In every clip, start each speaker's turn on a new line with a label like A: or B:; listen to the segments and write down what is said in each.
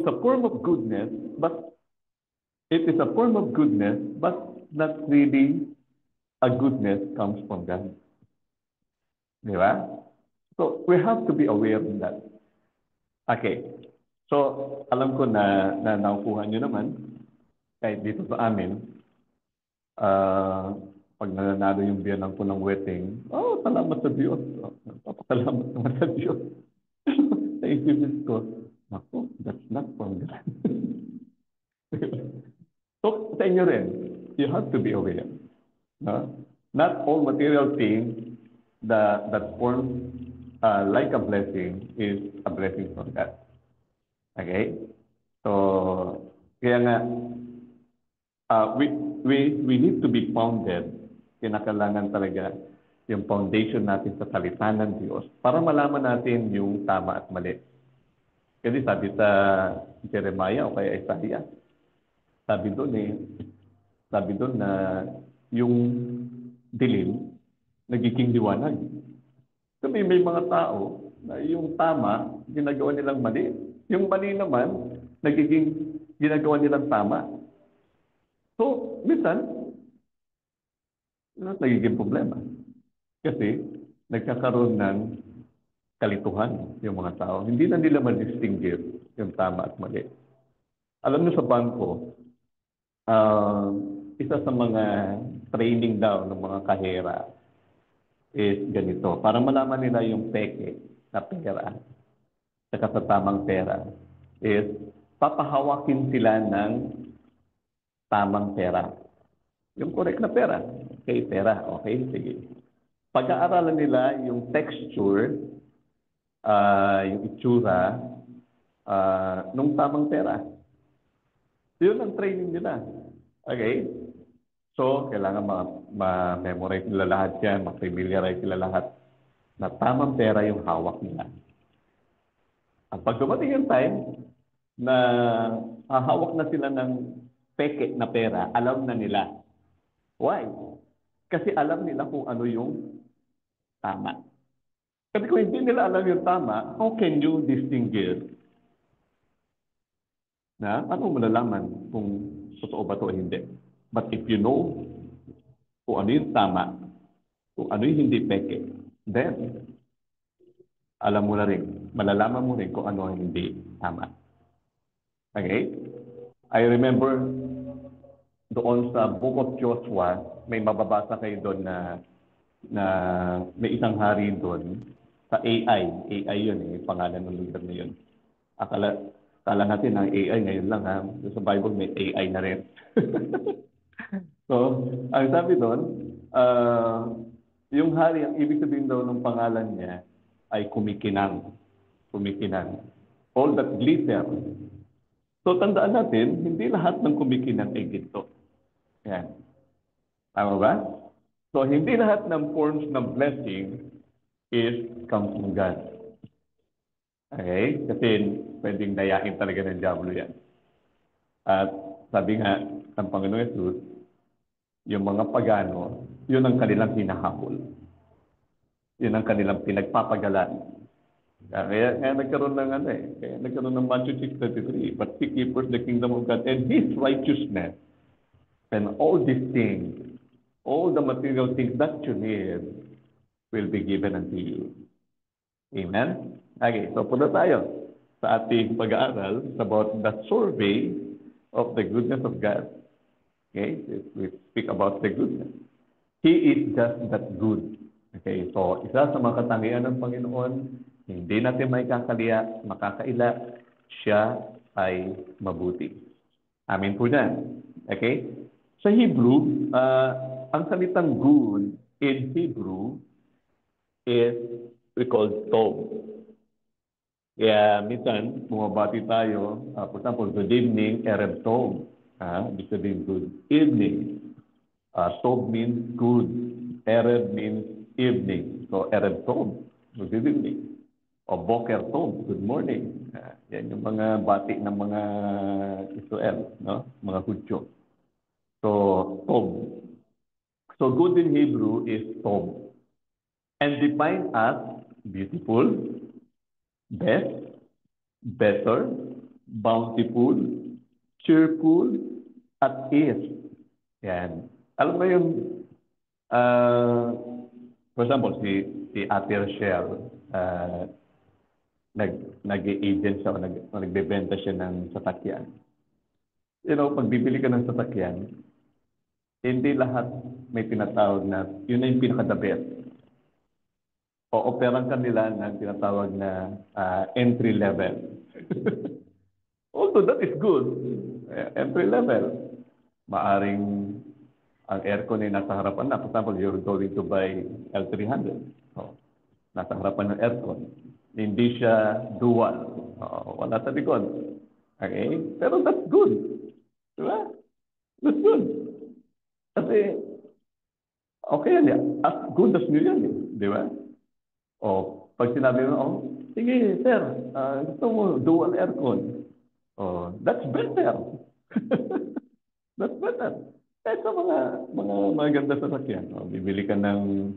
A: a form of goodness, but it is a form of goodness, but not really a goodness comes from God. Di ba? So, we have to be aware of that. Okay. So, alam ko na nakukuha nyo naman, kahit dito sa amin, pag nananalo yung biyanan ko ng wedding, salamat sa Diyos. Papasalamat naman sa Diyos. Sa isipin ko, naku, that's not from God. So, sa inyo rin, you have to be aware. No? Not all material things that form like a blessing is a blessing from God. Okay? So, kaya nga, we need to be founded. Kinakailangan talaga yung foundation natin sa salita ng Diyos para malaman natin yung tama at mali. Kasi sabi sa Jeremiah o kaya Isaiah, sabi doon na yung dilim nagiging liwanag. So may mga tao na yung tama, ginagawa nilang mali. Yung mali naman, ginagawa nilang tama. So, minsan, nagiging problema. Kasi, nagkakaroon ng kalituhan yung mga tao. Hindi na nila ma-distinguish yung tama at mali. Alam niyo sa bangko, isa sa mga training daw ng mga kahera is ganito. Para malaman nila yung peke na pera, saka sa tamang pera, is papahawakin sila ng tamang pera. Yung correct na pera. Okay, pera. Okay, sige. Pag-aaralan nila yung texture, yung itsura, nung tamang pera. Yun ang training nila. Okay? So, kailangan ma-memorize nila lahat yan, ma-familiarize nila lahat na tamang pera yung hawak nila. At pag dumating yung time na hahawak na sila ng peke na pera, alam na nila. Why? Kasi alam nila kung ano yung tama. Kasi kung hindi nila alam yung tama, how can you distinguish? Na, ano mo nalaman kung totoo ba ito o hindi? But if you know kung ano yung tama, kung ano yung hindi peke, then alam mo na rin, malalaman mo rin kung ano yung hindi tama. Okay? I remember doon sa Book of Joshua, may mababasa kayo doon na may isang hari doon sa AI. AI yun pangalan ng lugar na yun. Akala natin ang AI ngayon lang ha. Sa Bible may AI na rin. So, ang sabi doon, yung hari, ang ibig sabihin daw ng pangalan niya ay kumikinang. Kumikinang. All that glitter. So, tandaan natin, hindi lahat ng kumikinang ay ginto. Yan. Tama ba? So, hindi lahat ng forms ng blessing is comes from God. Okay? Kasi pwedeng dayain talaga ng diablo yan. At sabi nga ng Panginoon Jesus, yung mga pagano, yun ang kanilang hinahabol. Yun ang kanilang pinagpapagalan. Kaya nagkaroon ng kaya nagkaroon ng Matthew 6:33, but seek ye first the kingdom of God and His righteousness, and all these things, all the material things that you need will be given unto you. Amen? Okay, so punta tayo sa ating pag-aaral about the survey of the goodness of God. Okay, we speak about the goodness. He is just that good. Okay, so isa sa mga katangian ng Panginoon, hindi natin makakaila, siya ay mabuti. Amin po dyan. Okay? Sa Hebrew, ang salitang good in Hebrew is we call tov. Kaya minsan, bumabati tayo, for example, good evening, erev tov. Ibig sabihin good evening. Tov means good. Erev means evening. So, erev tov, good evening. O boker tov, good morning. Yan yung mga bati ng mga Israel, no? Mga Hudyo. So, tov. So, good in Hebrew is tov. And defined as beautiful, best, better, bountiful, cheerful, at ease. Yan. Alam mo yung, uh, for example, si Ate Rochelle, nag-agent siya o nagbebenta siya ng sasakyan. You know, pag bibili ka ng sasakyan, hindi lahat may tinatawag na, yun na yung pinaka-the best. O operan ka nila ng tinatawag na entry level. Although that is good, entry level. Maaring ang aircon ay nasa harapan na. For example, you're going to buy L300. So, nasa harapan ng aircon. Hindi siya dual. Wala sa likod. Okay? Pero that's good. Diba? That's good. Kasi, okay yan yan. As good as new yan. Di ba? O, pag sinabi mo, sige, sir, gusto mo dual aircon. That's better. That's better. Kahit sa mga maganda sasakyan. Bibili ka ng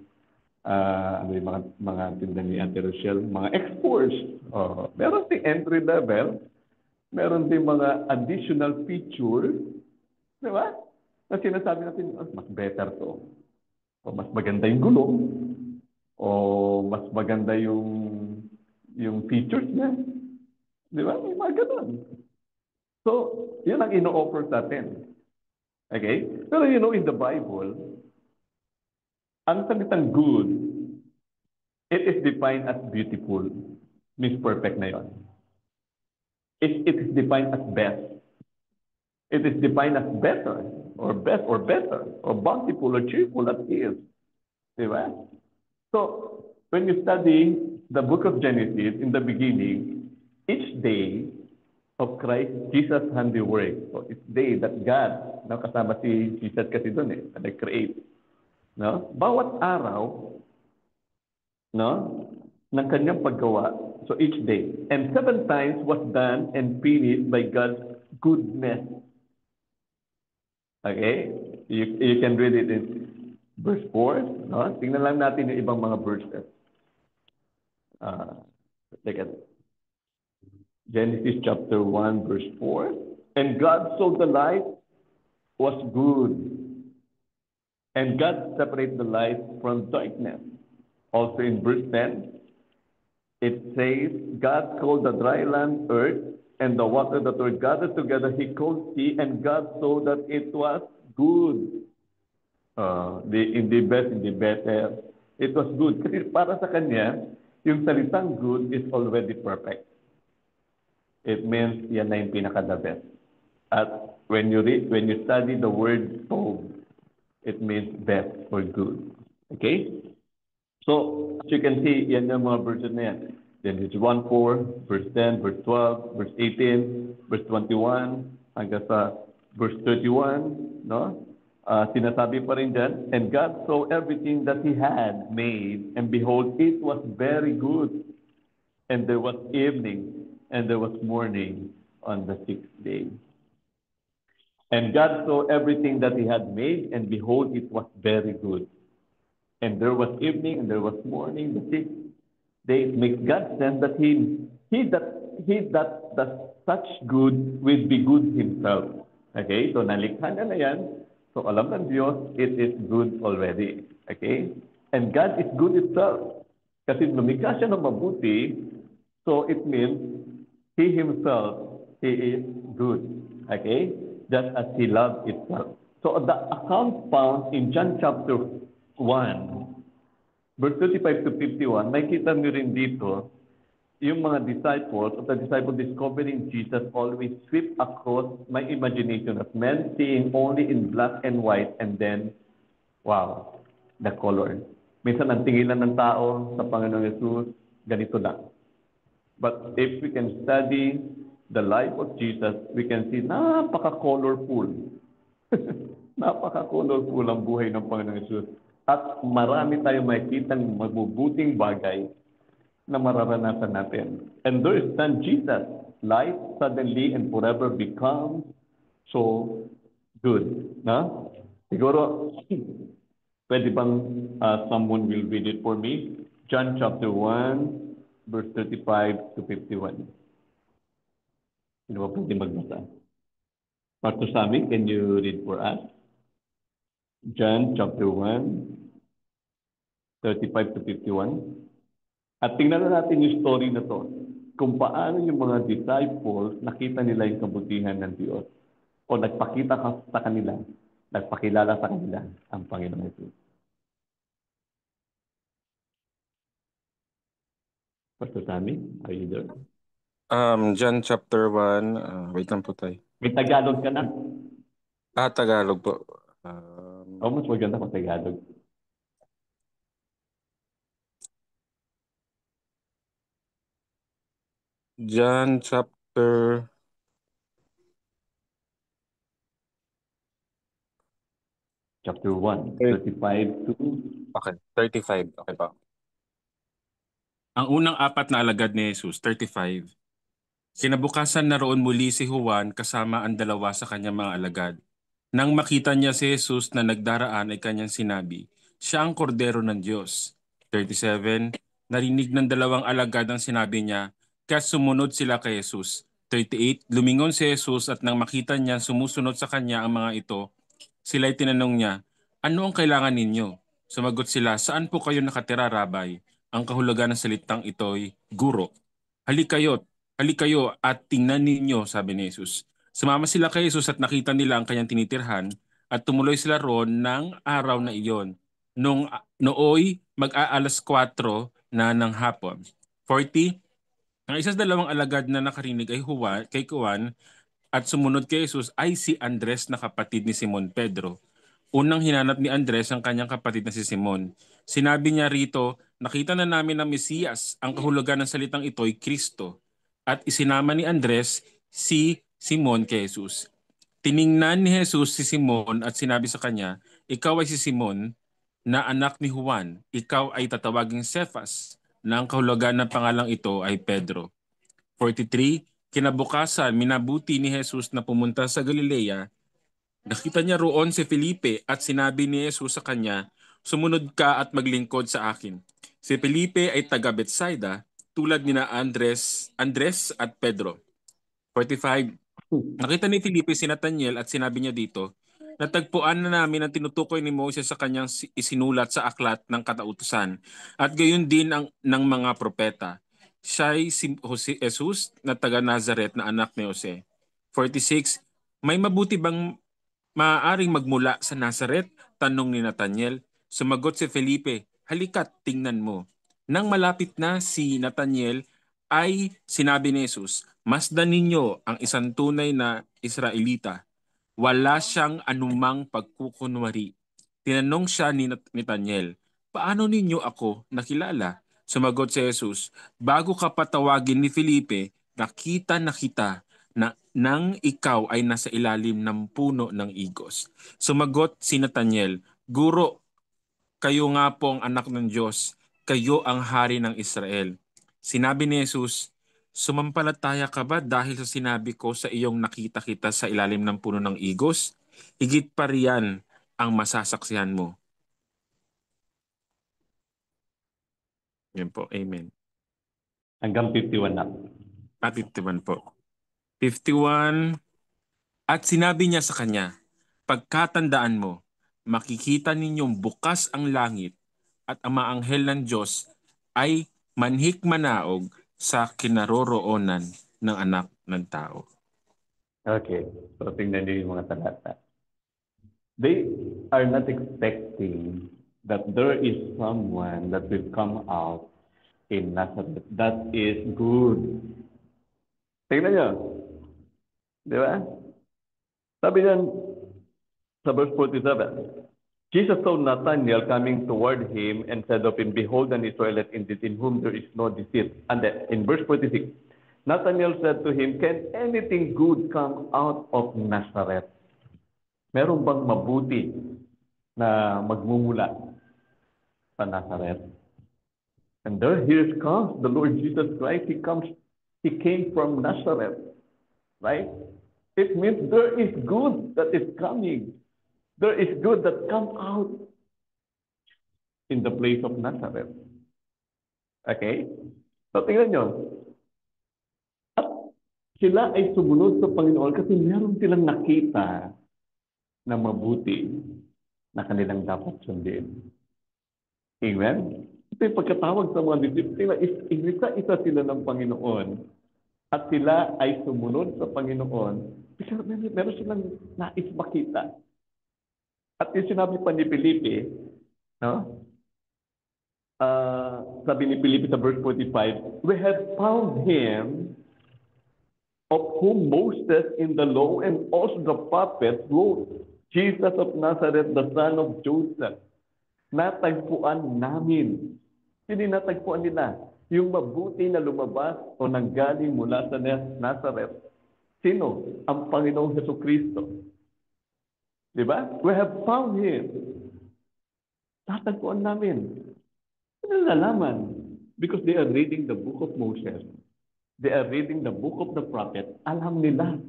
A: ano yung mga tinda ni Ate Rochelle, mga exports. Meron din entry level, meron din mga additional feature, di ba? Na sinasabi natin, mas better to. O mas maganda yung gulong, o mas maganda yung features niya. Di ba? May mga ganun. So, yun ang ino-offer sa atin. Okay? Pero you know, in the Bible, ang salitang good, it is defined as beautiful. Means perfect na yun. It is defined as best. It is defined as better, or best, or better, or bountiful, or cheerful, at is. Diba? So, when you study the book of Genesis, in the beginning, each day of Christ, Jesus' handiwork. So, each day that God, kasama si Jesus kasi doon nag-create. No? Bawat araw, no, ng kanyang paggawa. So each day. And 7 times was done and finished by God's goodness. Okay? You can read it in verse 4. No? Tingnan lang natin yung ibang mga verses. Take it. Genesis chapter 1, verse 4. And God saw the light was good. And God separated the light from darkness. Also in verse 10, it says, God called the dry land earth, and the water that were gathered together he called sea, and God saw that it was good. In the best, in the better, it was good. Kasi para sa kanya, yung salitang good is already perfect. It means yan na yung pinaka-the best. At when you study the word tov, it means best or good. Okay? So, as you can see, yan yung mga verses na yan. Genesis 1:4, verse 10, verse 12, verse 18, verse 21, hanggang sa verse 31, no? Sinasabi pa rin dyan, and God saw everything that He had made, and behold, it was very good. And there was evening, and there was morning on the 6th day. And God saw everything that He had made, and behold, it was very good. And there was evening, and there was morning, the 6th day. It makes God sense that he that does such good will be good himself. Okay? So nalikha na yan. So alam ng Diyos, it is good already. Okay? And God is good itself. Kasi lumikha siya ng mabuti, so it means He Himself, He is good. Okay? Just as He loves itself. So the account found in John chapter 1, verse 35 to 51, makita nyo rin dito, yung mga disciples, of the disciples discovering Jesus always sweep across my imagination as men seeing only in black and white, and then, wow, the color. Minsan ang tingilan ng tao sa Panginoong Jesus, ganito lang. But if we can study the life of Jesus, we can see napaka-colorful. Napaka-colorful ang buhay ng Panginoong Jesus. At marami tayong makikitang mabubuting bagay na mararanasan natin. And there stands Jesus. Life suddenly and forever becomes so good. No? Siguro, pwede bang someone will read it for me? John chapter 1, verse 35 to 51. Sino ba pwede magbasa? Pastor Sammy, can you read for us? John chapter 1, 35 to 51. At tingnan na natin yung story na to. Kung paano yung mga disciples nakita nila yung kabutihan ng Diyos. O nagpakita sa kanila, nagpakilala sa kanila ang Panginoon Jesus. Pastor Sammy, are you there?
B: John chapter 1, wait lang po tayo.
A: May Tagalog ka na.
B: Tagalog po.
A: Mas maganda kung Tagalog.
B: John chapter
A: Chapter 1,
B: 30.
A: 35 to...
B: Okay, 35. Okay pa. Ang unang apat na alagad ni Jesus, 35. Kinabukasan naroon muli si Juan kasama ang dalawa sa kanyang mga alagad. Nang makita niya si Jesus na nagdaraan ay kanyang sinabi, siya ang kordero ng Diyos. 37. Narinig ng dalawang alagad ang sinabi niya, kaya sumunod sila kay Jesus. 38. Lumingon si Jesus at nang makita niya sumusunod sa kanya ang mga ito, sila'y tinanong niya, ano ang kailangan ninyo? Sumagot sila, saan po kayo nakatira, Rabay? Ang kahulugan ng salitang ito'y guro. Halikayo, halikayo at tingnan ninyo, sabi ni Jesus. Sumama sila kay Jesus at nakita nila ang kanyang tinitirhan at tumuloy sila roon ng araw na iyon. Nooy mag-aalas 4 na ng hapon. 40. Ang isa sa dalawang alagad na nakarinig ay kay Juan at sumunod kay Jesus ay si Andres na kapatid ni Simon Pedro. Unang hinanap ni Andres ang kanyang kapatid na si Simon. Sinabi niya rito, nakita na namin ang Mesiyas, ang kahulugan ng salitang ito ay Kristo. At isinama ni Andres si Simon kay Jesus. Tiningnan ni Jesus si Simon at sinabi sa kanya, ikaw ay si Simon na anak ni Juan. Ikaw ay tatawaging Cephas na ang kahulugan ng pangalang ito ay Pedro. 43. Kinabukasan, minabuti ni Jesus na pumunta sa Galilea. Nakita niya roon si Felipe at sinabi ni Jesus sa kanya, sumunod ka at maglingkod sa akin. Si Felipe ay taga Bethsaida, tulad ni Andres at Pedro. 45. Nakita ni Felipe si Nathaniel at sinabi niya dito, natagpuan na namin ang tinutukoy ni Moses sa kanyang isinulat sa aklat ng katautusan at gayon din ng mga propeta. Siya'y si Jesus na taga Nazareth na anak ni Jose. 46. May mabuti bang maaaring magmula sa Nazareth? Tanong ni Nathaniel. Sumagot si Felipe, halika't tingnan mo. Nang malapit na si Nathaniel ay sinabi ni Jesus, masdan ninyo ang isang tunay na Israelita. Wala siyang anumang pagkukunwari. Tinanong siya ni Nathaniel, paano ninyo ako nakilala? Sumagot si Jesus, bago ka patawagin ni Felipe, nakita na kita na nang ikaw ay nasa ilalim ng puno ng igos. Sumagot si Nathaniel, Guro, kayo nga po ang anak ng Diyos, kayo ang hari ng Israel. Sinabi ni Jesus, sumampalataya ka ba dahil sa sinabi ko sa iyong nakita kita sa ilalim ng puno ng igos? Higit pa riyan ang masasaksihan mo. Yan po, amen.
A: Hanggang 51 na.
B: 51 po. 51. At sinabi niya sa kanya, pagkatandaan mo, makikita ninyong bukas ang langit at ang mga anghel ng Diyos ay manhik-manaog sa kinaroroonan ng anak ng tao.
A: Okay, so tingnan niyo yung mga talata. They are not expecting that there is someone that will come out in Nazareth that is good. Tingnan niyo. Di ba? Sabi niyan sa verse 47, Jesus saw Nathanael coming toward him and said of him, behold an Israelite indeed in whom there is no deceit. And then in verse 46, Nathanael said to him, can anything good come out of Nazareth? Meron bang mabuti na magmumula sa Nazareth? And there here comes the Lord Jesus Christ. He came from Nazareth, right? It means there is good that is coming. There is good that come out in the place of Nazareth. Okay? So tingnan nyo. At Sila ay sumunod sa Panginoon kasi meron silang nakita na mabuti na kanilang dapat sundin. Amen? Ito yung pagkatawag sa mga disiplina, isa sila ng Panginoon at sila ay sumunod sa Panginoon kasi meron silang nais makita. At yung sinabi pa ni Felipe, no? Sabi ni Felipe sa verse 45, we have found him of whom Moses in the law and also the prophets wrote, Jesus of Nazareth, the son of Joseph. Natagpuan namin. Sino natagpuan nila? Yung mabuti na lumabas o nanggaling mula sa Nazareth. Sino? Ang Panginoong Jesucristo. Di ba? We have found him. Tatagpuan namin. Ano nalaman? Because they are reading the book of Moses. They are reading the book of the prophet. Alam nila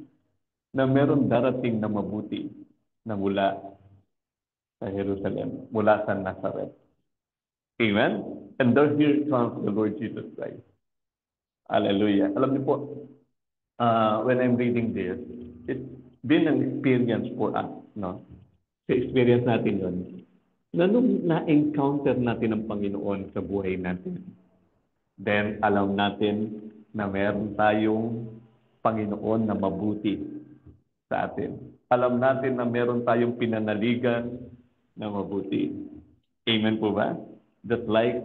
A: na meron darating na mabuti na mula sa Jerusalem, mula sa Nazareth. Amen? And there here comes the Lord Jesus Christ. Hallelujah. Alam niyo po, when I'm reading this, it's been an experience for us, no? Sa experience natin yun. Na nung na-encounter natin ang Panginoon sa buhay natin, then alam natin na meron tayong Panginoon na mabuti sa atin. Alam natin na meron tayong pinanaligan na mabuti. Amen po ba? Just like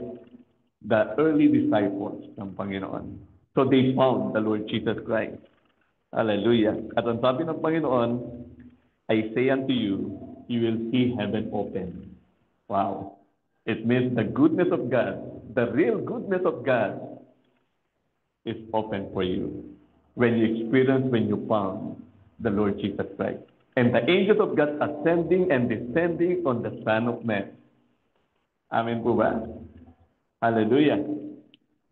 A: the early disciples ng Panginoon. So they found the Lord Jesus Christ. Hallelujah. At ang sabi ng Panginoon, I say unto you, you will see heaven open. Wow. It means the goodness of God, the real goodness of God is open for you when you found the Lord Jesus Christ. And the angels of God ascending and descending on the Son of Man. Amen po ba? Hallelujah.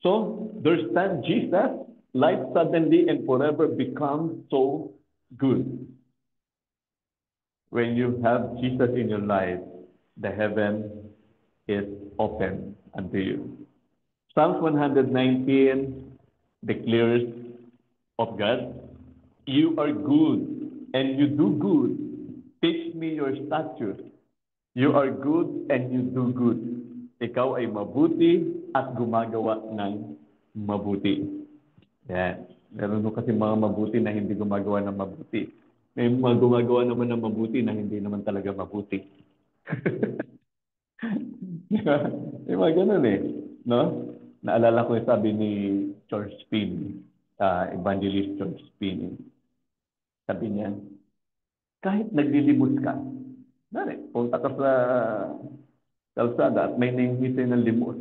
A: So, there stands Jesus, life suddenly and forever becomes so good. When you have Jesus in your life, the heaven is open unto you. Psalms 119 declares of God, you are good and you do good. Teach me your statutes. You are good and you do good. Ikaw ay mabuti at gumagawa ng mabuti. Yan. Meron mo kasi mga mabuti na hindi gumagawa ng mabuti. May mga gumagawa naman ng mabuti na hindi naman talaga mabuti. May mga ganun eh. No? Naalala ko yung sabi ni George Finney, evangelist George Finney. Sabi niya, kahit naglilimos ka, punta ka sa kalsada at may nanghisay ng limos.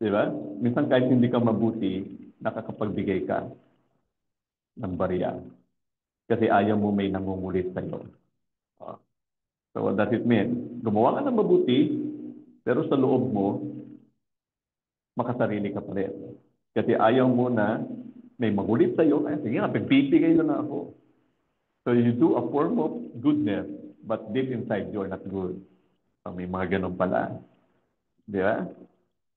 A: Di ba? Minsan kahit hindi ka mabuti, nakakapagbigay ka ng barya. Kasi ayaw mo may nangungulit sa iyo. So what does it mean? Gumawa ka ng mabuti, pero sa loob mo, makasarili ka pa rin. Kasi ayaw mo na may magulit sa iyo, ay sige nga, pipigay na ako. So you do a form of goodness, but deep inside you're not good. So may mga ganun pala. Di ba?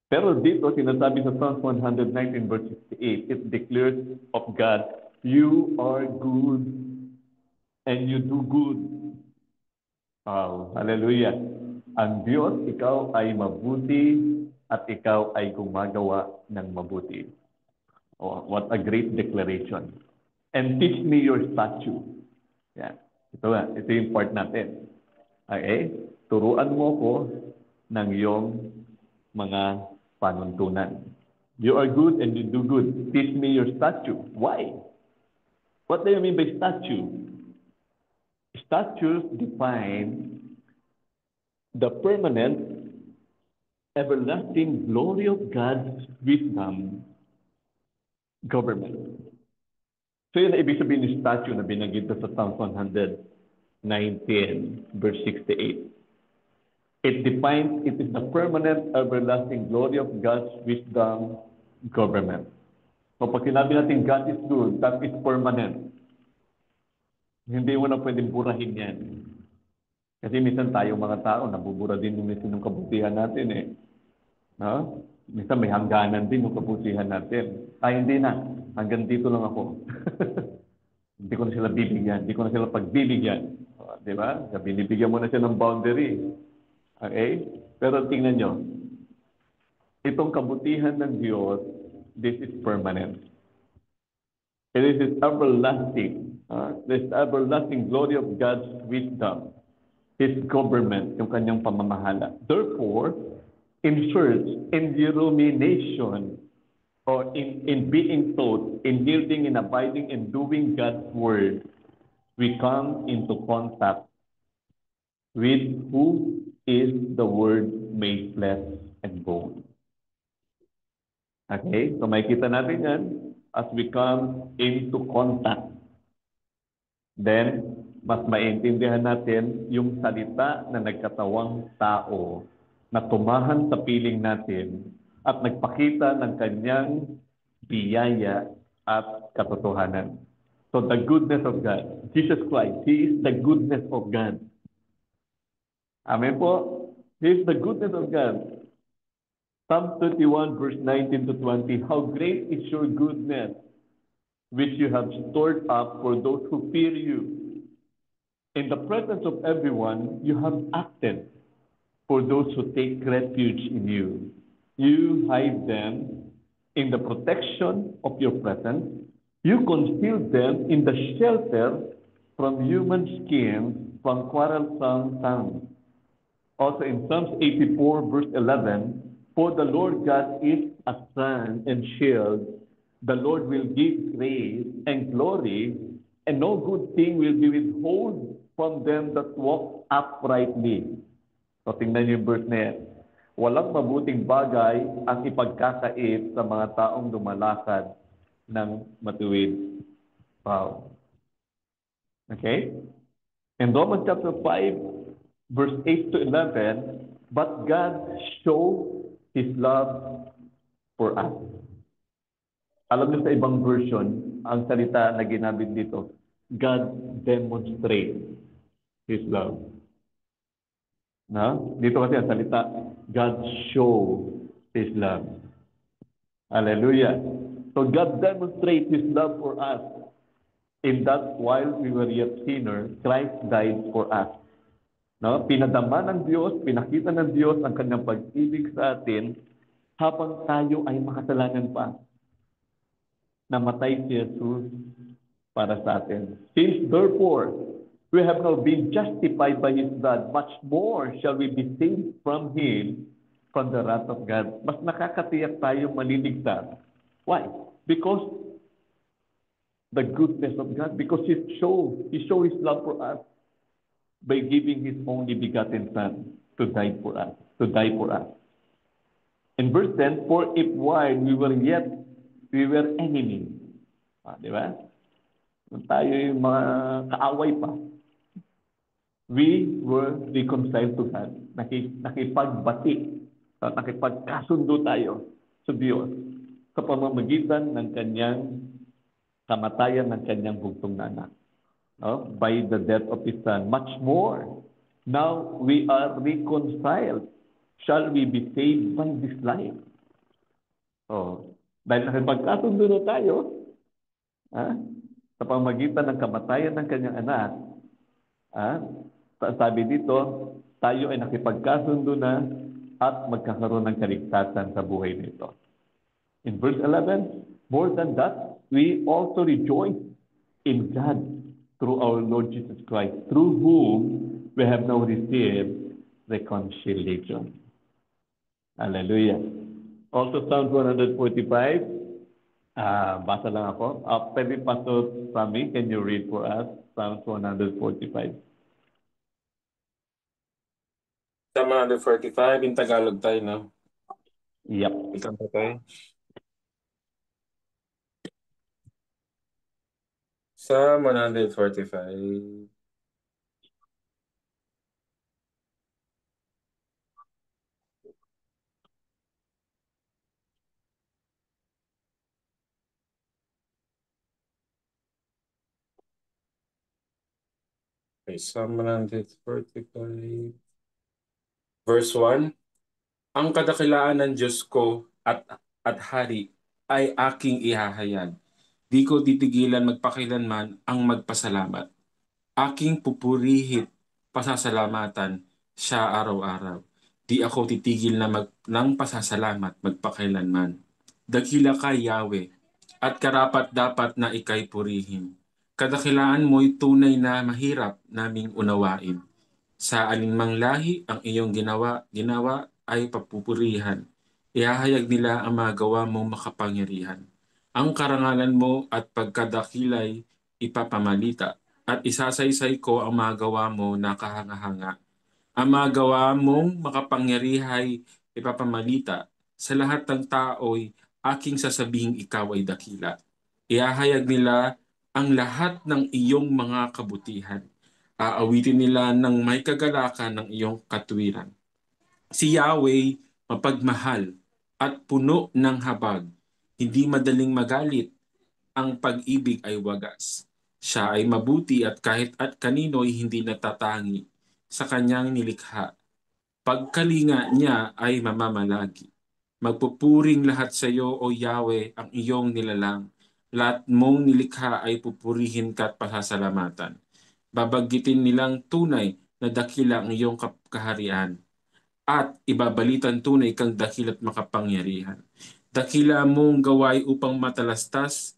A: Pero dito, sinasabi sa Psalms 119 verse 68, it declares of God, you are good and you do good. Wow, hallelujah. Ang Diyos, ikaw ay mabuti at ikaw ay gumagawa ng mabuti. Oh, what a great declaration. And teach me your statute. Yan. Ito yung part natin. Okay? Turuan mo ko ng iyong mga panuntunan. You are good and you do good. Teach me your statute. Why? What do you mean by statute? Statutes define the permanent, everlasting glory of God's wisdom government. So yun na ibig sabihin ng statute na binanggit sa Psalm 119 verse 68. It defines, it is the permanent, everlasting glory of God's wisdom government. So pag sinabi natin God is good, that is permanent. Hindi mo na pwedeng burahin yan. Kasi minsan tayo mga tao, nabubura din minsan ng kabutihan natin eh. No? Minsan may hangganan din yung kabutihan natin. Ay, hindi na. Hanggang dito lang ako. Hindi ko na sila bibigyan. Hindi ko na sila pagbibigyan. Di ba? Binibigyan mo na siya ng boundary. Okay? Pero tingnan nyo, itong kabutihan ng Diyos, this is permanent. It is everlasting. This everlasting glory of God's wisdom, His government, yung kanyang pamamahala. Therefore, in church, in the rumination, or in being taught, in yielding, in abiding, in doing God's word, we come into contact with who is the Word made flesh and bone. Okay? So makikita natin yan as we come into contact. Then, mas maintindihan natin yung salita na nagkatawang tao na tumahan sa piling natin at nagpakita ng kanyang biyaya at katotohanan. So the goodness of God, Jesus Christ, He is the goodness of God. Amen po. He is the goodness of God. Psalm 31 verse 19 to 20, how great is your goodness, which you have stored up for those who fear you. In the presence of everyone, you have acted for those who take refuge in you. You hide them in the protection of your presence. You conceal them in the shelter from human schemes, from quarrelsome tongues. Also in Psalms 84 verse 11, for the Lord God is a sun and shield. The Lord will give grace and glory, and no good thing will be withheld from them that walk uprightly. So tingnan niyo yung verse na yan. Walang mabuting bagay ang ipagkakait sa mga taong lumalakad ng matuwid. Wow. Okay? In Romans chapter 5, verse 8 to 11, but God showed His love for us. Alam niyo sa ibang version, ang salita na ginamit dito, God demonstrate His love. Na? Dito kasi ang salita, God show His love. Hallelujah. So God demonstrates His love for us in that while we were yet sinners, Christ died for us. No? Pinadama ng Diyos, pinakita ng Diyos ang kanyang pag-ibig sa atin habang tayo ay makasalanan pa. Namatay si Jesus para sa atin. Since therefore, we have now been justified by His blood, much more shall we be saved from Him, from the wrath of God. Mas nakakatiyak tayo maliligtas. Why? Because the goodness of God, because He show His love for us by giving His only begotten Son to die for us, In verse 10, for if while we were enemies. Di ba? Kung tayo yung mga kaaway pa, we were reconciled to God. Nakipagbati, nakipagkasundo tayo sa Diyos sa pamamagitan ng kanyang kamatayan ng kanyang bugtong na anak. No? By the death of His Son. Much more, now we are reconciled. Shall we be saved by this life? Oh, dahil nakipagkasundo na tayo, sa pamamagitan ng kamatayan ng kanyang anak, sabi dito, tayo ay nakipagkasundo na at magkakaroon ng kaligtasan sa buhay nito. In verse 11, more than that, we also rejoice in God through our Lord Jesus Christ, through whom we have now received reconciliation. Hallelujah. Also, Psalm 145, basa lang ako. Pwede Pastor Sammy, can you read for us Psalm 145?
B: Psalm 145, in Tagalog tayo, no?
A: Yep.
B: Ikaw ba tayo? Psalm 145. Okay, Psalm 145. Verse 1. Ang kadakilaan ng Diyos ko at, at hari ay aking ihahayag. Di ko titigilan magpakilanman ang magpasalamat. Aking pupurihit, pasasalamatan siya araw-araw. Di ako titigil na ng pasasalamat magpakailanman. Dakila ka, Yahweh, at karapat dapat na ikay purihin. Kadakilaan mo'y tunay na mahirap naming unawain. Sa alinmang lahi ang iyong ginawa ay papupurihan. Ihahayag nila ang mga gawa mong makapangyarihan. Ang karangalan mo at pagkadakilay ipapamalita at isasaysay ko ang mga gawa mo na kahanga-hanga. Ang mga gawa mong makapangyarihay ipapamalita sa lahat ng tao'y aking sasabihing ikaw ay dakila. Ihahayag nila ang lahat ng iyong mga kabutihan. Aawitin nila ng may kagalakan ng iyong katuwiran. Si Yahweh mapagmahal at puno ng habag. Hindi madaling magalit, ang pag-ibig ay wagas. Siya ay mabuti at kahit at kanino'y hindi natatangi sa kanyang nilikha. Pagkalinga niya ay mamamalagi. Magpupuring lahat sa iyo, O Yahweh, ang iyong nilalang. Lahat mong nilikha ay pupurihin ka at pasasalamatan. Babanggitin nilang tunay na dakila ang iyong kaharian at ibabalitan tunay kang dakila't makapangyarihan. Dakila mong gaway upang matalastas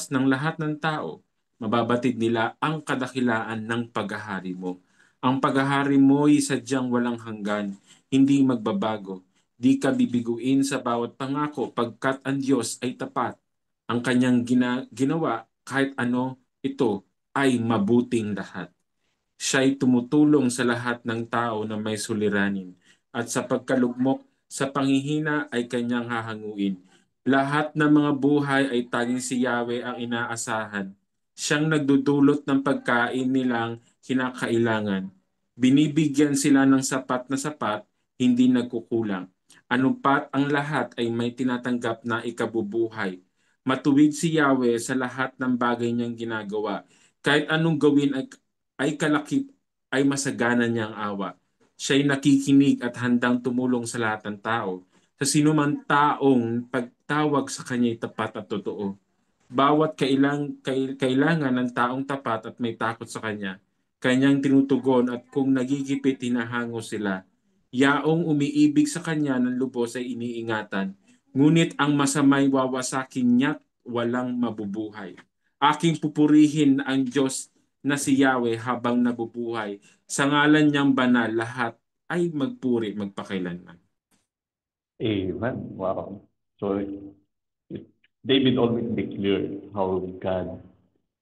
B: ng lahat ng tao. Mababatid nila ang kadakilaan ng paghahari mo. Ang paghahari mo'y sadyang walang hanggan, hindi magbabago. Di ka bibiguin sa bawat pangako pagkat ang Diyos ay tapat. Ang kanyang ginawa kahit ano ito ay mabuting lahat. Siya'y tumutulong sa lahat ng tao na may suliranin at sa pagkalugmok sa panghihina ay kanyang hahanguin. Lahat ng mga buhay ay tanging si Yahweh ang inaasahan. Siyang nagdudulot ng pagkain nilang kinakailangan. Binibigyan sila ng sapat na sapat, hindi nagkukulang. Anupat ang lahat ay may tinatanggap na ikabubuhay. Matuwid si Yahweh sa lahat ng bagay niyang ginagawa. Kahit anong gawin ay kalakip ay masagana niyang awa. Siya'y nakikinig at handang tumulong sa lahat ng tao. Sa sinumang taong pagtawag sa kanya'y tapat at totoo. Bawat kailangan ng taong tapat at may takot sa kanya, kanyang tinutugon at kung nagigipit, hinahango sila. Yaong umiibig sa kanya ng lubos ay iniingatan, ngunit ang masamay wawasakin niya't walang mabubuhay. Aking pupurihin ang Diyos na si Yahweh habang nabubuhay. Sa ngalan niyang banal, lahat ay magpuri magpakailanman.
A: Amen. Wow. So David always declared how God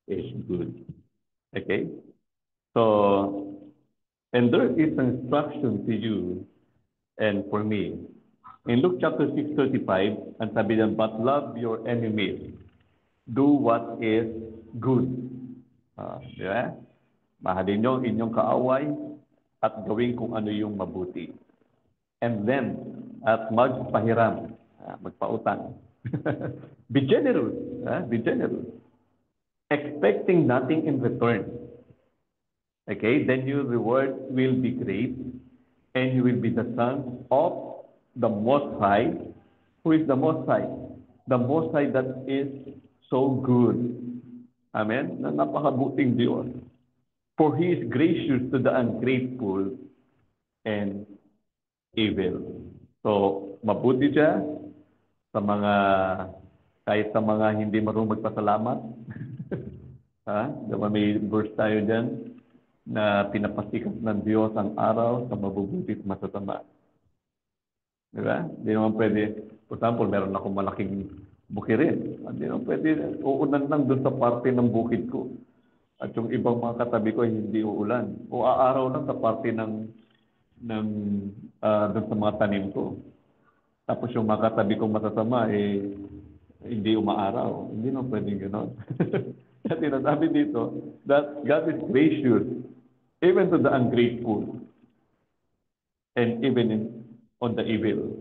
A: is good. Okay? So, and there is an instruction to you and for me. In Luke chapter 6:35, ang sabi diyan, but love your enemies. Do what is good. Di ba? Mahalin niyo ang inyong kaaway at gawin kung ano yung mabuti. And then, at magpahiram, magpautang. Be generous. Be generous. Expecting nothing in return. Okay? Then your reward will be great and you will be the son of the Most High. Who is the Most High? The Most High that is so good. Amen? Na napakabuting Diyos. For He is gracious to the ungrateful and evil. So, mabuti siya sa mga, kahit sa mga hindi marunong magpasalamat. Diba may verse tayo dyan na pinapasikat ng Diyos ang araw sa mabubuti at masasama. Diba? Hindi naman pwede, for example, meron akong malaking bukirin. Hindi naman pwede, uulan lang doon sa parte ng bukid ko. At yung ibang mga katabi ko hindi uulan. O aaraw lang sa parte ng doon sa mga tanim ko. Tapos yung mga katabi kong masasama, hindi umaaraw. Hindi naman pwede gano'n. Kaya sinasabi dito that God is gracious even to the ungrateful and even on the evil.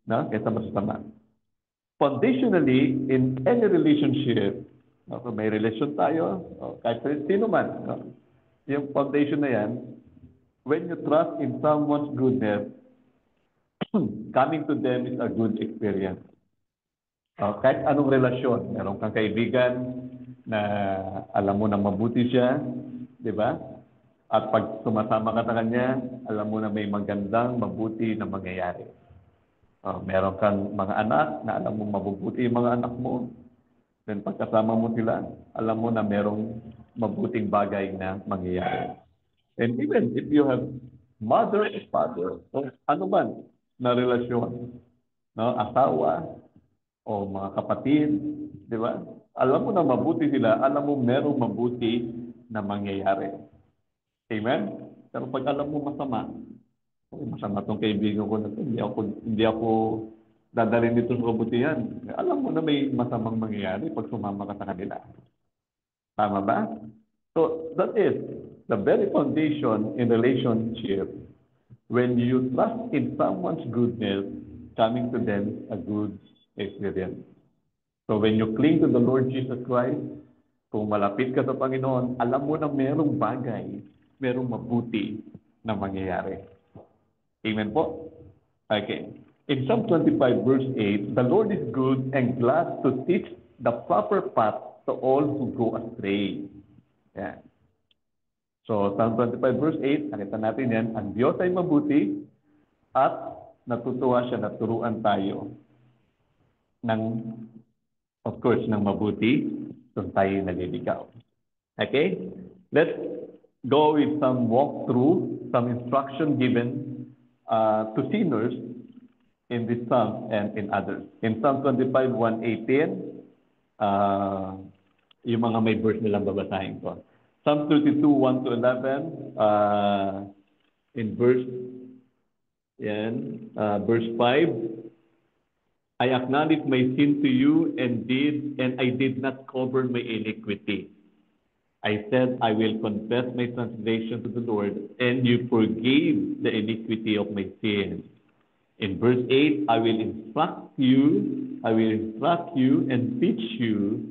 A: No? Kaysa masasama. Foundationally, in any relationship, kung may relasyon tayo, kahit sino man, yung foundation na yan, when you trust in someone's goodness, Coming to them is a good experience. Kahit anong relasyon, meron kang kaibigan na alam mo na mabuti siya, di ba? At pag sumasama ka sa kanya, alam mo na may magandang, mabuti na mangyayari. Meron kang mga anak na alam mo mabubuti yung mga anak mo. Then pagkasama mo sila, alam mo na merong mabuting bagay na mangyayari. And even if you have mother, father, o ano man na relasyon, no, asawa, o mga kapatid, di ba? Alam mo na mabuti sila, alam mo merong mabuti na mangyayari. Amen? Pero pag alam mo masama, masama tong kaibigan ko na to, hindi ako dadalhin dito sa kabutihan. Alam mo na may masamang mangyayari pag sumama ka sa kanila. Tama ba? So that is the very foundation in relationship. When you trust in someone's goodness, coming to them a good experience. So when you cling to the Lord Jesus Christ, kung malapit ka sa Panginoon, alam mo na merong bagay, merong mabuti na mangyayari. Amen po? Okay. In Psalm 25 verse 8, the Lord is good and glad to teach the proper path to all who go astray. Yeah. So Psalm 25 verse 8, nakita natin yan, ang Diyos ay mabuti at natutuwa siya na turuan tayo ng, of course, ng mabuti kung tayo naliligaw. Okay? Let's go with some walkthrough, some instruction given to sinners in this Psalm and in others. In Psalm 25, 118, yung mga may verse nilang babasahin ko. Psalm 32, 1 to 11, in verse 5, I acknowledge my sin to you and I did not cover my iniquity. I said, I will confess my transgression to the Lord, and you forgave the iniquity of my sin. In verse 8, I will instruct you and teach you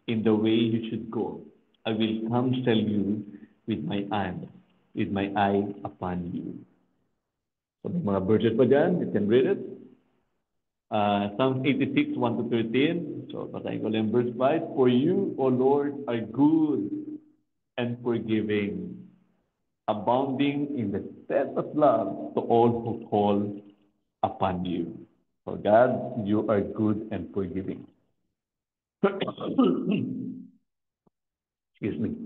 A: in the way you should go. I will counsel you with my eye upon you. So may mga verses pa dyan, you can read it. Psalm 86, 1 to 13. So basahin ko lang verse 5. For you, O Lord, are good and forgiving, abounding in the steadfast love to all who call upon you. So God, you are good and forgiving. Excuse me.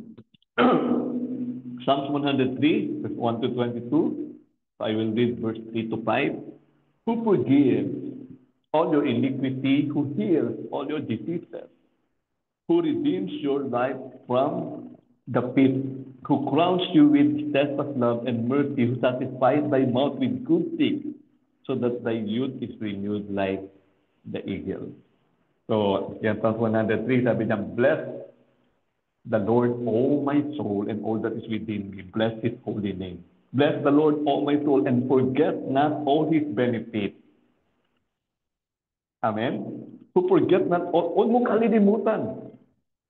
A: Psalms 103, verse 1 to 22. So I will read verse 3 to 5. Who forgives all your iniquity, who heals all your diseases, who redeems your life from the pit, who crowns you with steadfast love and mercy, who satisfies thy mouth with good things, so that thy youth is renewed like the eagle. So, yan Psalm 103, sabi niya, bless the Lord, O my soul, and all that is within me. Bless His holy name. Bless the Lord, O my soul, and forget not all His benefits. Amen? Who forget not all, huwag mong kalilimutan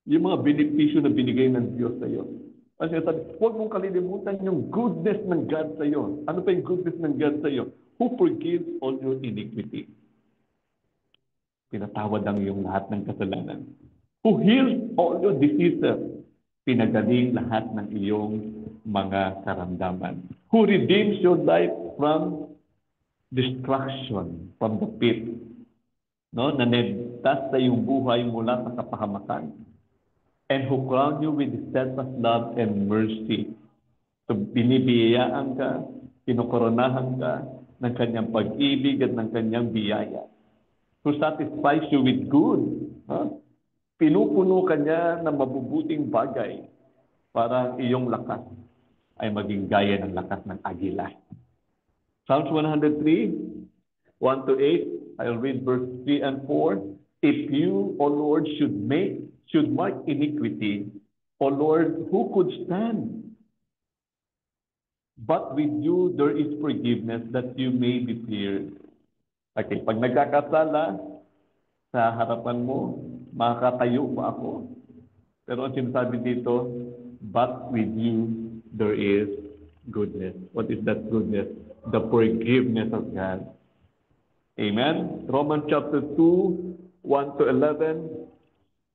A: yung mga benepisyo na binigay ng Diyos sa iyo. Kasi sabi, huwag mong kalilimutan yung goodness ng God sa iyo. Ano pa yung goodness ng God sa iyo? Who forgives all your iniquity? Pinatawad ang iyong lahat ng kasalanan. Who heals all your diseases? Pinagaling lahat ng iyong mga karamdaman. Who redeems your life from destruction, from the pit? No, nanegtas sa iyong buhay mula sa kapahamakan. And who crown you with steadfast love and mercy. So binibiyayaan ka, kinokoronahan ka ng kanyang pag-ibig at ng kanyang biyaya. Who satisfies you with good. Pinupuno ka niya ng mabubuting bagay para ang iyong lakas ay maging gaya ng lakas ng agila. Psalms 103, 1 to 8, I'll read verse 3 and 4. If you, O Lord, should mark iniquity, O Lord, who could stand? But with you there is forgiveness, that you may be feared. Okay, pag nagkakasala sa harapan mo, makakatayo pa ako. Pero ang sinasabi dito, but with you there is goodness. What is that goodness? The forgiveness of God. Amen? Romans chapter 2, 1 to 11,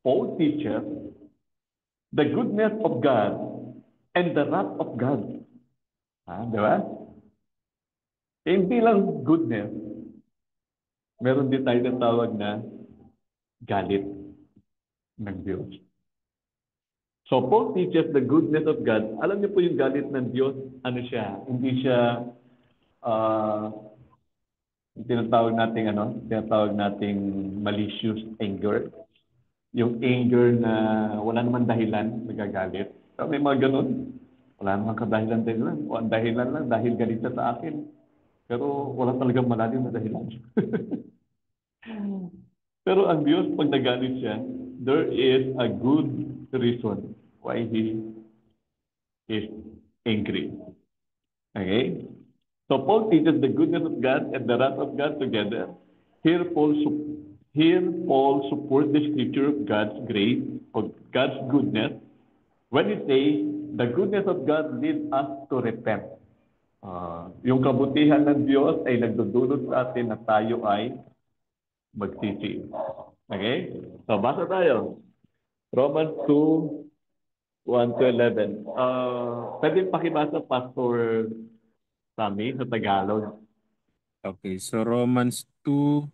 A: Paul teaches the goodness of God and the wrath of God. Di ba? Hindi lang goodness, meron din tayo ng tawag na galit ng Diyos. So Paul teaches the goodness of God. Alam niyo po yung galit ng Diyos, ano siya? Hindi siya uh, tinatawag nating malicious anger. Yung anger na wala naman dahilan, nagagalit. So, may mga ganun. Wala naman kadahilan-dahilan. O ang dahilan lang dahil galit siya sa akin. Pero wala talagang malalim na dahilan. Pero ang Diyos, pag nagalit siya, there is a good reason why He is angry. Okay? So Paul teaches the goodness of God and the wrath of God together. Here Paul supports the scripture of God's grace or God's goodness when he says the goodness of God leads us to repent. Yung kabutihan ng Diyos ay nagdudulot sa atin na tayo ay magsisi. Okay? So basa tayo. Romans 2, 1 to 11. Pwede pakibasa, Pastor Sammy, sa Tagalog.
B: Okay, so Romans 2,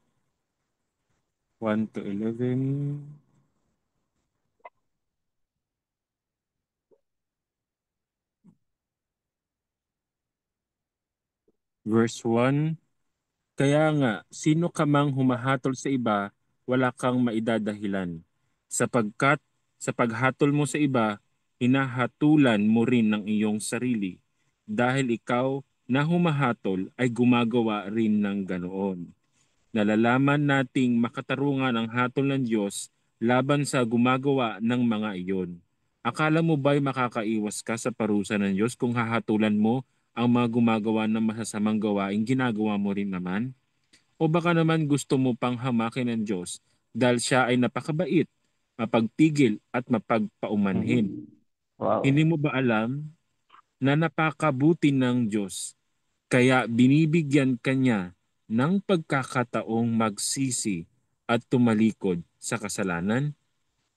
B: 1 to 11. Verse 1, kaya nga, sino ka mang humahatol sa iba, wala kang maidadahilan. Sapagkat sa paghatol mo sa iba, hinahatulan mo rin ng iyong sarili. Dahil ikaw na humahatol ay gumagawa rin ng ganoon. Nalalaman nating makatarungan ang hatol ng Diyos laban sa gumagawa ng mga iyon. Akala mo ba'y makakaiwas ka sa parusa ng Diyos kung hahatulan mo ang mga gumagawa ng masasamang gawain ginagawa mo rin naman? O baka naman gusto mo pang hamakin ng Diyos dahil siya ay napakabait, mapagpigil at mapagpaumanhin.
A: Mhm. Wow.
B: Hindi mo ba alam na napakabuti ng Diyos kaya binibigyan kanya ng pagkakataong magsisi at tumalikod sa kasalanan?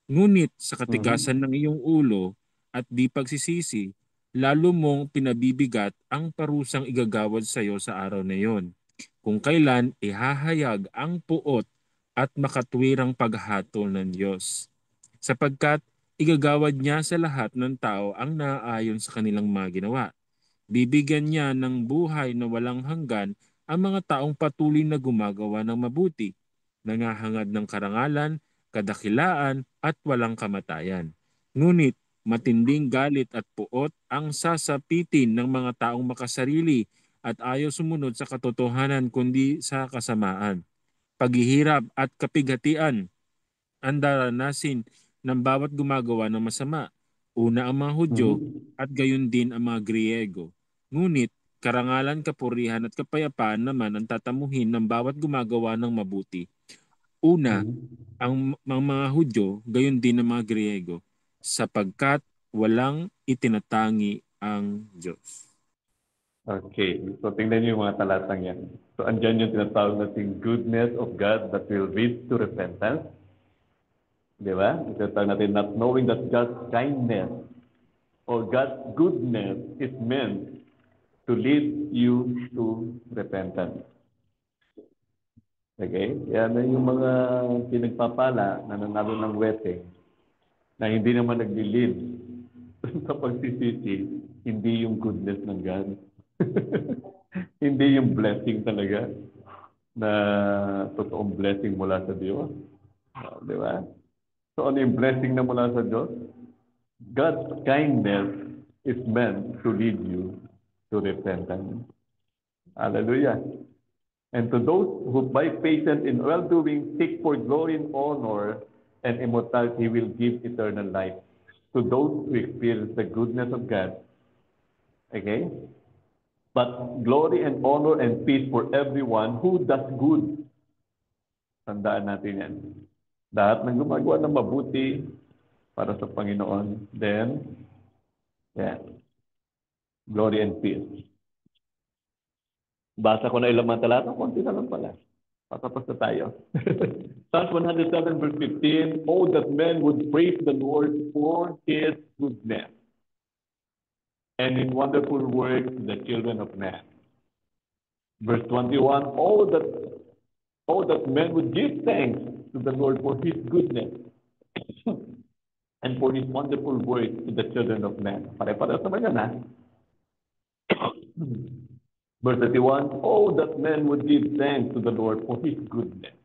B: Ngunit sa katigasan
A: Mhm.
B: ng iyong ulo at di pagsisisi, lalo mong pinabibigat ang parusang igagawad sa iyo sa araw na iyon, kung kailan ihahayag ang puot at makatwirang paghatol ng Diyos. Sapagkat igagawad niya sa lahat ng tao ang naaayon sa kanilang mga ginawa. Bibigyan niya ng buhay na walang hanggan ang mga taong patuloy na gumagawa ng mabuti, nangahangad ng karangalan, kadakilaan at walang kamatayan. Ngunit matinding galit at puot ang sasapitin ng mga taong makasarili at ayaw sumunod sa katotohanan kundi sa kasamaan. Paghihirap at kapighatian ang daranasin ng bawat gumagawa ng masama. Una ang mga Hudyo
A: Mhm.
B: at gayon din ang mga Griego. Ngunit karangalan, kapurihan at kapayapaan naman ang tatamuhin ng bawat gumagawa ng mabuti. Una
A: Mhm.
B: ang mga Hudyo, gayon din ang mga Griego, sapagkat walang itinatangi ang Diyos.
A: Okay. So, tingnan niyo yung mga talatang yan. So, andyan yung tinatawag nating goodness of God that will lead to repentance. Di ba? Tinatawag natin not knowing that God's kindness or God's goodness is meant to lead you to repentance. Okay? Yan na yung mga pinagpapala na nanalo ng wete na hindi naman nagli-lead sa pagsisisi, hindi yung goodness ng God. Hindi yung blessing talaga na totoong blessing mula sa Diyos. Di ba? So ano yung blessing na mula sa Diyos? God's kindness is meant to lead you to repentance. Hallelujah. And to those who by patience in well-doing seek for glory and honor and immortality will give eternal life. To those who experience the goodness of God. Okay? But glory and honor and peace for everyone who does good. Tandaan natin yan. Lahat ng gumagawa ng mabuti para sa Panginoon. Then, yeah, glory and peace. Basa ko na ilang mga talata, konti na lang pala. Patapos na tayo. Psalms 107 verse 15, oh, that men would praise the Lord for his goodness and in wonderful works to the children of men. Verse 21, oh, that men would give thanks to the Lord for his goodness and for his wonderful works to the children of men. Pare-pareho naman yan, ha? Verse 31, oh, that men would give thanks to the Lord for his goodness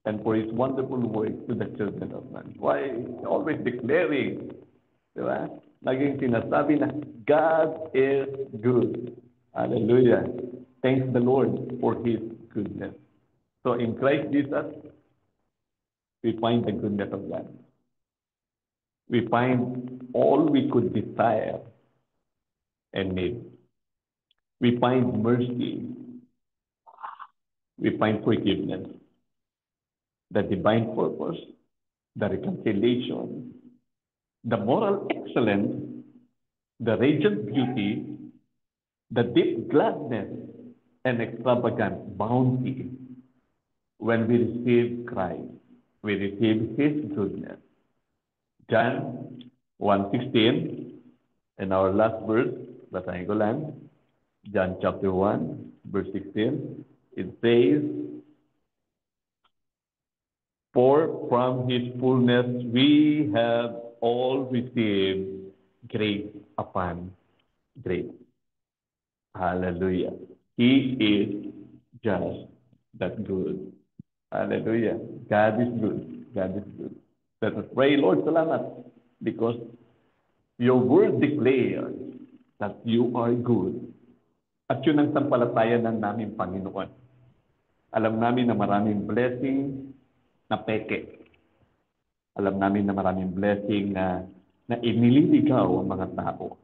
A: and for his wonderful works to the children of men. Why? Always declaring, di ba? Laging sinasabi na God is good. Hallelujah. Thanks the Lord for his goodness. So in Christ Jesus, we find the goodness of God. We find all we could desire and need. We find mercy. We find forgiveness, the divine purpose, the reconciliation, the moral excellence, the radiant beauty, the deep gladness, and extravagant bounty when we receive Christ. We receive his goodness. John 1:16, and our last verse, basahin ko lang, John chapter 1, verse 16, it says, for from his fullness we have all received grace upon grace. Hallelujah. He is just that good. Hallelujah. God is good. God is good. Let us pray, Lord, salamat, because your word declares that you are good. At yun ang sampalatayan ng naming Panginoon. Alam namin na maraming blessing na peke. Alam namin na maraming blessing na inililigaw ang mga tao.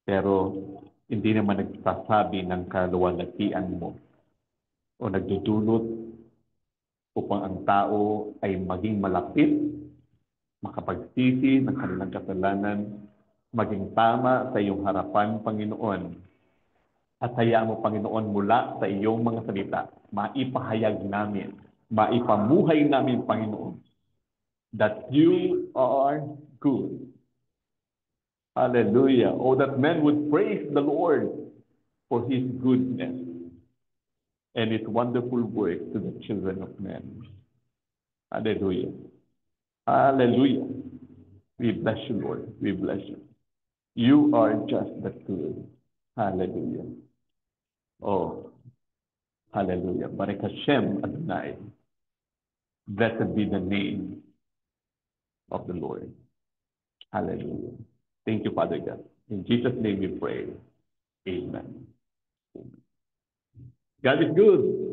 A: Pero hindi naman nagsasabi ng kaluwalhatian mo o nagdudulot upang ang tao ay maging malapit, makapagsisi ng kanilang kasalanan, maging tama sa iyong harapan, Panginoon. At hayaan mo, Panginoon, mula sa iyong mga salita, maipahayag namin, maipamuhay namin, Panginoon, that you are good. Hallelujah. Oh, that men would praise the Lord for his goodness and his wonderful work to the children of men. Hallelujah. Hallelujah. We bless you, Lord. We bless you. You are just that good. Hallelujah. Oh, hallelujah. Barak Hashem Adonai. Blessed be the name of the Lord. Hallelujah. Thank you, Father God. In Jesus' name we pray. Amen. God is good.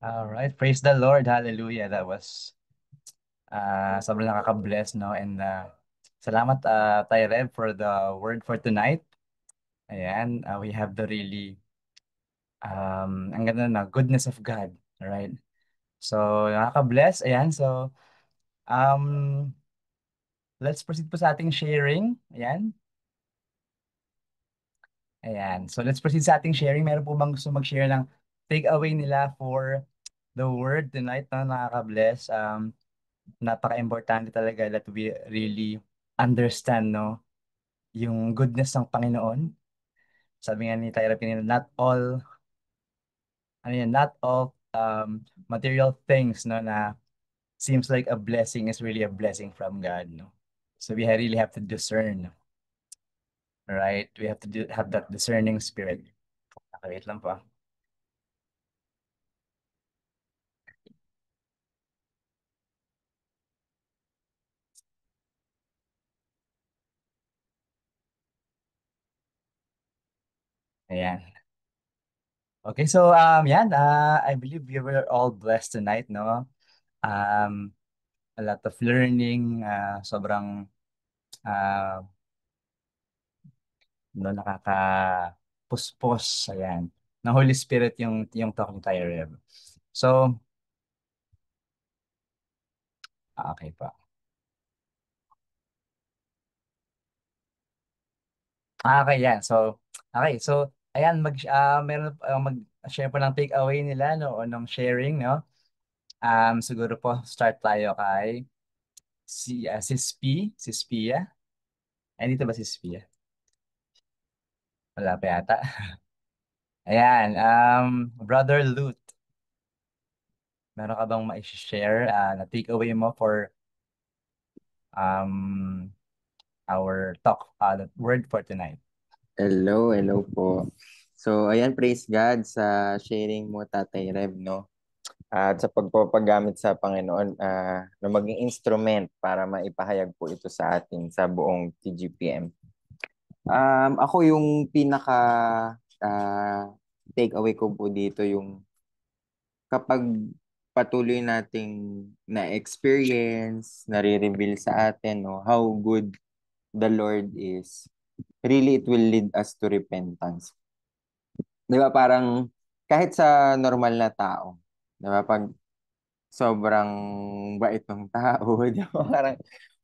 C: All right, praise the Lord. Hallelujah. That was sobrang nakaka-bless, no? And salamat Tay Rev for the word for tonight. Ayan, we have the really ang ganda na goodness of God, right? So nakaka-bless. Ayan, so um let's proceed po sa ating sharing. Ayan. Ayan. So let's proceed sa ating sharing. Meron po bang gusto mag-share ng takeaway nila for the word tonight na nakaka-bless? Napaka-importante talaga that we really understand, no, yung goodness ng Panginoon. Sabi nga ni Tyra Pinino, not all material things, no, na seems like a blessing is really a blessing from God, no. So we really have to discern, right? We have to have that discerning spirit. Okay, wait lang po. Ayan. Okay, so I believe we were all blessed tonight, no? Um, a lot of learning, sobrang uh, no, nakaka-puspos, ayan, ng Holy Spirit yung talk ni Tayo Rev. So, okay pa. Okay, yan. So, okay. So, ayan, meron mag-share po ng takeaway nila, no, o ng sharing, no? Siguro po, start tayo kay Sis P, Sis Pia. Ay, dito ba Sis Pia? Wala pa yata. Ayan, Brother Lut, meron ka bang ma-share na takeaway mo for um, our talk, word for tonight?
D: Hello po. So, ayan, praise God sa sharing mo, Tatay Rev, no? At sa pagpapagamit sa Panginoon na maging instrument para maipahayag po ito sa atin sa buong TGPM. Ako yung pinaka takeaway ko po dito yung kapag patuloy nating na-experience, nare-reveal sa atin, no, how good the Lord is, really it will lead us to repentance. 'Di ba parang kahit sa normal na tao, 'di ba pag sobrang bait ng tao, 'di ba parang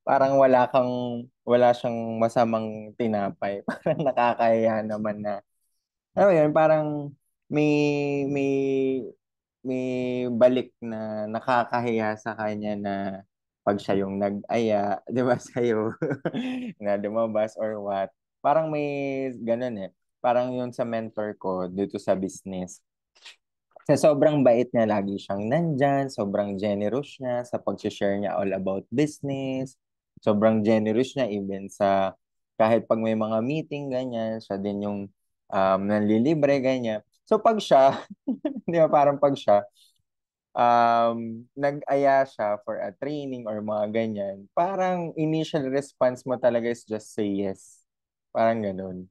D: parang wala siyang masamang tinapay. Parang nakakahiya naman na alam mo yun, parang may may may balik na nakakahiya sa kanya na pag siya yung nag-aya, 'di ba sa'yo, na lumabas or what. Parang may ganun eh. Parang yun sa mentor ko dito sa business. Sa sobrang bait niya, lagi siyang nandyan, sobrang generous niya sa pag-share niya all about business. Sobrang generous niya even sa kahit pag may mga meeting, ganyan, siya din yung nanlilibre, ganyan. So pag siya, di ba parang pag siya, nag-aya siya for a training or mga ganyan, parang initial response mo talaga is just say yes. Parang ganun.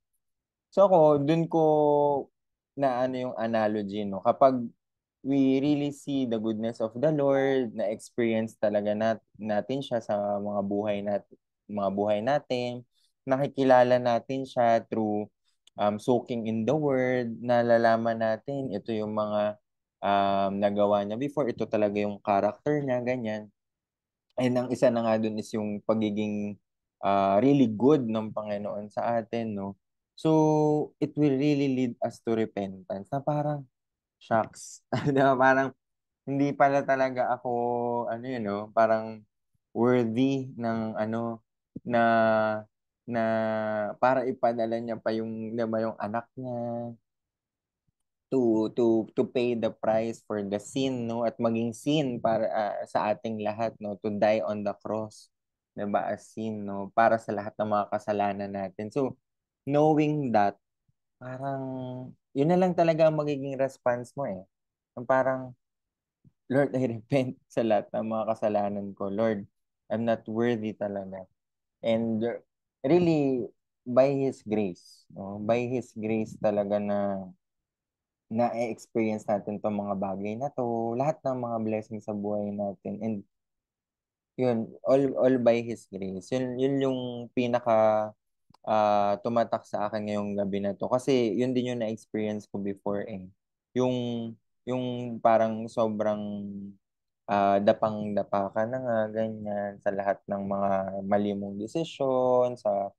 D: So ako, dun ko na ano yung analogy, no? Kapag we really see the goodness of the Lord, na experience talaga natin siya sa mga buhay natin, nakikilala natin siya through soaking in the word, nalalaman natin ito yung mga nagawa niya before, ito talaga yung character niya, ganyan. And ang isa na nga dun is yung pagiging really good ng Panginoon sa atin, no? So, it will really lead us to repentance na parang, shucks. Di ba? Parang, hindi pala talaga ako, ano yun, no? Parang worthy ng, ano, na, na para ipadala niya pa yung, di ba, yung anak niya to pay the price for the sin, no, at maging sin para sa ating lahat, no, to die on the cross, 'di ba, as sin, no, para sa lahat ng mga kasalanan natin. So knowing that, parang yun na lang talaga ang magiging response mo eh. Yung parang, Lord, I repent sa lahat ng mga kasalanan ko. Lord, I'm not worthy talaga. And really, by His grace, no, by His grace talaga na-experience natin tong mga bagay na to, lahat ng mga blessings sa buhay natin. And yun, all by His grace. Yun yung pinaka tumatak sa akin ngayong gabi na to. Kasi yun din yung na-experience ko before eh. Yung, yung parang sobrang dapang-dapa ka na nga, ganyan, sa lahat ng mga mali mong desisyon, sa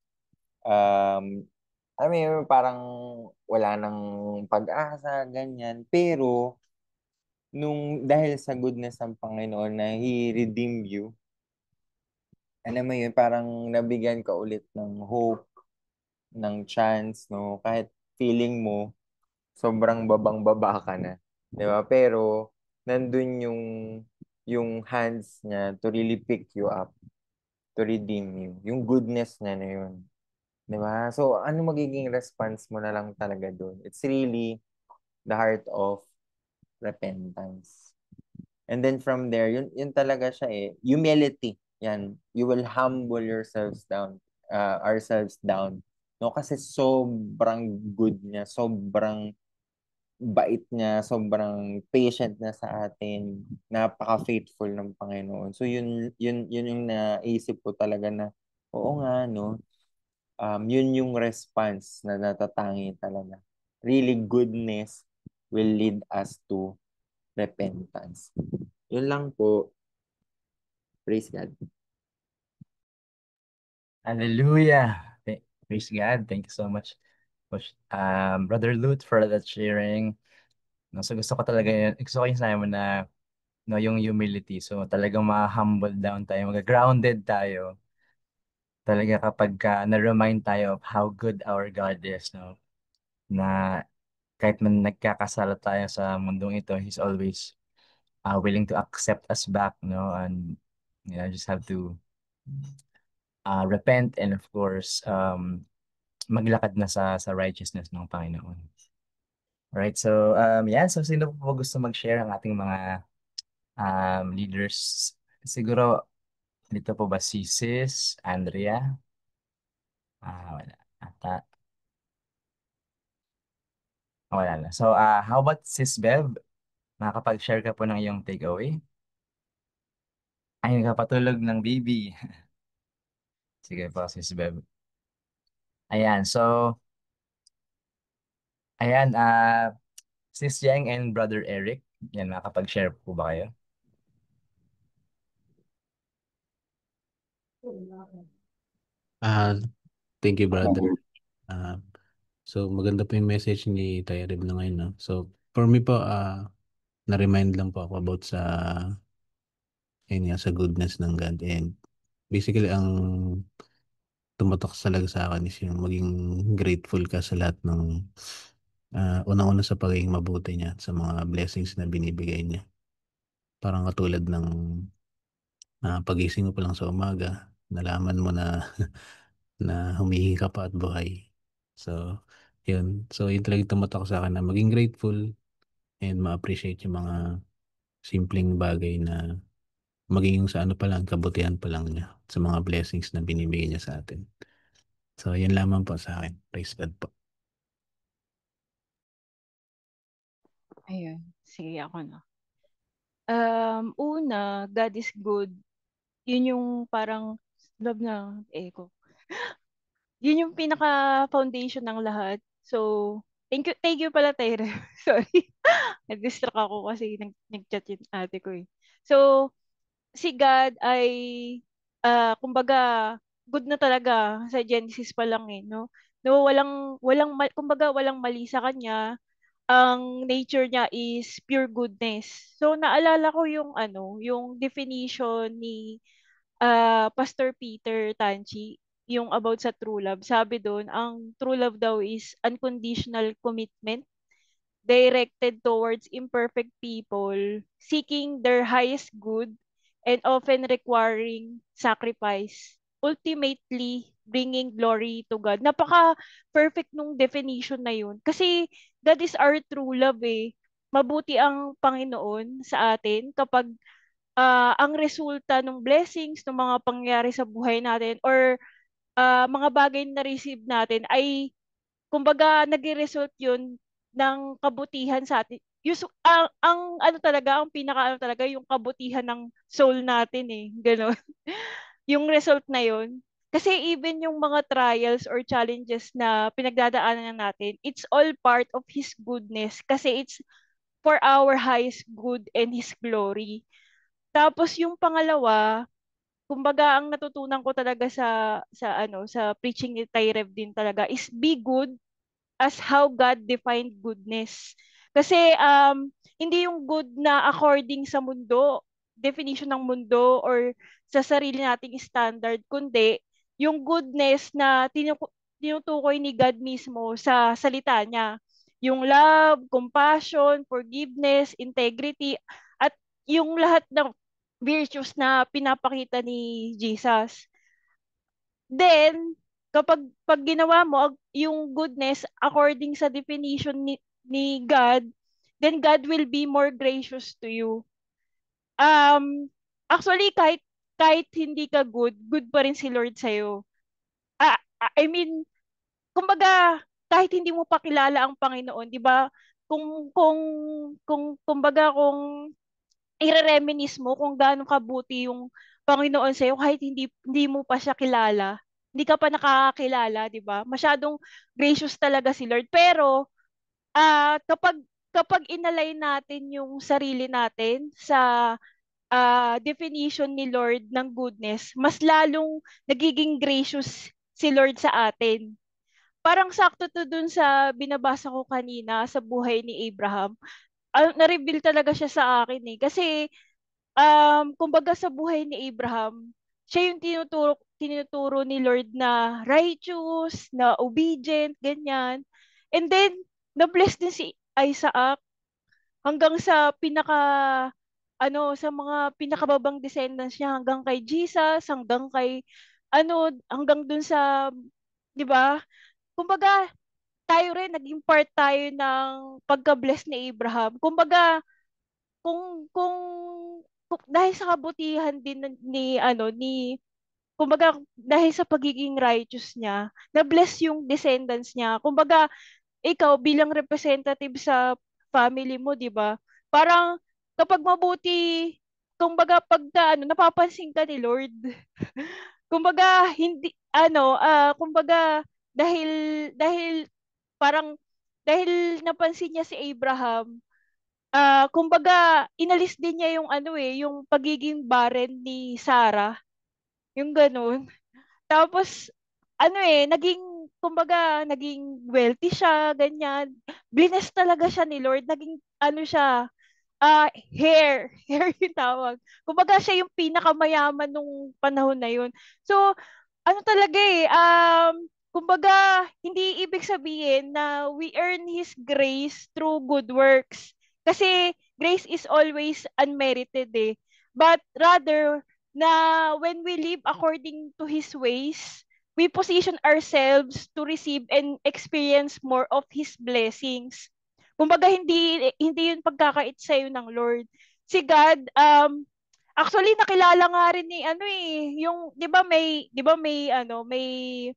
D: I mean, parang wala nang pag-asa, ganyan. Pero, dahil sa goodness ng Panginoon na He redeemed you, ano mo yun, parang nabigyan ka ulit ng hope, ng chance, no? Kahit feeling mo, sobrang babang-baba ka na. Di ba? Pero, nandun yung hands niya to really pick you up, to redeem you. Yung goodness niya na yun. Di ba? So, ano magiging response mo na lang talaga doon? It's really the heart of repentance. And then from there, yun talaga siya eh. Humility. Yan. You will humble ourselves down. No, kasi sobrang good niya, sobrang bait niya, sobrang patient na sa atin, napaka-faithful ng Panginoon. So yun yung naisip ko talaga na, oo nga, no? Yun yung response na natatangi talaga. Really, goodness will lead us to repentance. Yun lang po. Praise God.
C: Hallelujah. Praise God. Thank you so much, Brother Lute, for that sharing. No, so gusto ko talaga yun. Gusto ko yung sinabi mo na no, yung humility. So talagang ma-humble down tayo, mag-grounded tayo. Talaga kapag na-remind tayo of how good our God is, no? Na kahit man nagkakasala tayo sa mundong ito, He's always willing to accept us back, no? And just have to repent and of course maglakad na sa righteousness ng Panginoon. Alright, so so sino po gusto mag-share ang ating mga leaders? Siguro dito po ba si Sis Andrea? Wala. Ata. Wala na. So how about Sis Bev? Makakapag-share ka po ng iyong takeaway? Ay, nakapatulog ng baby. Sige po, Sis Bev. Ayan, so ayan, Sis Jeng and Brother Eric, yan, makakapag-share po ba kayo?
E: Thank you, brother. So maganda po yung message ni Tyreb na ngayon, no? So for me po, na-remind lang po ako about sa goodness ng God. And basically, ang tumatak talaga sa akin is yung maging grateful ka sa lahat ng unang-una sa pagiging mabuti niya at sa mga blessings na binibigay niya. Parang katulad ng pagising mo pa lang sa umaga, nalaman mo na na humihinga ka pa at buhay. So, yun. So, yun talagang tumatak sa akin na maging grateful and ma-appreciate yung mga simpleng bagay na maging sa ano pa lang, kabutihan pa lang niya sa mga blessings na binibigay niya sa atin. So, yun lamang po sa akin. Praise God po.
F: Ayun, sige ako na. Una, God is good. Yun yung parang love na echo. Yun yung pinaka-foundation ng lahat. So, thank you pala, Tyre. Sorry. Nag-distract ako kasi nag-chat yung ate ko eh. So, si God ay, kumbaga, good na talaga sa Genesis pa lang eh, no? No, kumbaga, walang mali sa kanya. Ang nature niya is pure goodness. So, naalala ko yung yung definition ni Pastor Peter Tanchi, yung about sa true love. Sabi doon, ang true love daw is unconditional commitment directed towards imperfect people, seeking their highest good and often requiring sacrifice, ultimately bringing glory to God. Napaka-perfect nung definition na yun. Kasi God is our true love eh. Mabuti ang Panginoon sa atin kapag ang resulta ng blessings, ng mga pangyayari sa buhay natin or mga bagay na receive natin ay kumbaga nagre-result yun ng kabutihan sa atin. Ang ano talaga, ang pinaka ano talaga, yung kabutihan ng soul natin eh. Ganon. Yung result na yun. Kasi even yung mga trials or challenges na pinagdadaanan natin, it's all part of His goodness. Kasi it's for our highest good and His glory. Tapos yung pangalawa, kumbaga ang natutunan ko talaga sa preaching ni Tyrev din talaga is be good as how God defined goodness. Kasi hindi yung good na according sa mundo, definition ng mundo or sa sarili nating standard, kundi yung goodness na tinutukoy ni God mismo sa salita niya. Yung love, compassion, forgiveness, integrity, at yung lahat ng virtues na pinapakita ni Jesus. Then, pag ginawa mo yung goodness according sa definition ni God, then God will be more gracious to you. Actually, kahit hindi ka good pa rin si Lord sa'yo. I mean, kumbaga, kahit hindi mo pa kilala ang Panginoon, di ba, kumbaga kung ire-reminisce mo kung gaano kabuti yung Panginoon sa'yo kahit hindi mo pa siya kilala. Hindi ka pa nakakakilala, 'di ba? Masyadong gracious talaga si Lord. Pero kapag kapag inalay natin yung sarili natin sa definition ni Lord ng goodness, mas lalong nagiging gracious si Lord sa atin. Parang sakto to dun sa binabasa ko kanina sa buhay ni Abraham. Na-reveal talaga siya sa akin eh. Kasi kumbaga sa buhay ni Abraham, siya yung tinuturo ni Lord na righteous, na obedient, ganyan. And then, na-bless din si Isaac hanggang sa sa mga pinakababang descendants niya, hanggang kay Jesus, hanggang kay, hanggang dun sa, di ba? Kumbaga, tayo rin, naging part tayo ng pagka-bless ni Abraham. Kumbaga, kung dahil sa kabutihan din kumbaga dahil sa pagiging righteous niya, na-bless yung descendants niya. Kumbaga, ikaw bilang representative sa family mo, 'di ba? Parang kapag mabuti, kumbaga pagka napapansin ka ni Lord. Kumbaga hindi kumbaga dahil dahil parang dahil napansin niya si Abraham, kumbaga inalis din niya yung yung pagiging barren ni Sarah, yung ganun. Tapos naging wealthy siya, ganyan. Blessed talaga siya ni Lord. Naging siya, hair yung tawag. Kumbaga siya yung pinakamayaman nung panahon na yun. So, talaga kumbaga, hindi ibig sabihin na we earn His grace through good works. Kasi grace is always unmerited eh. But rather, na when we live according to His ways, we position ourselves to receive and experience more of His blessings. Kumbaga, hindi yun pagkakait sa'yo ng Lord. Si God, actually, nakilala nga rin ni yung 'di ba may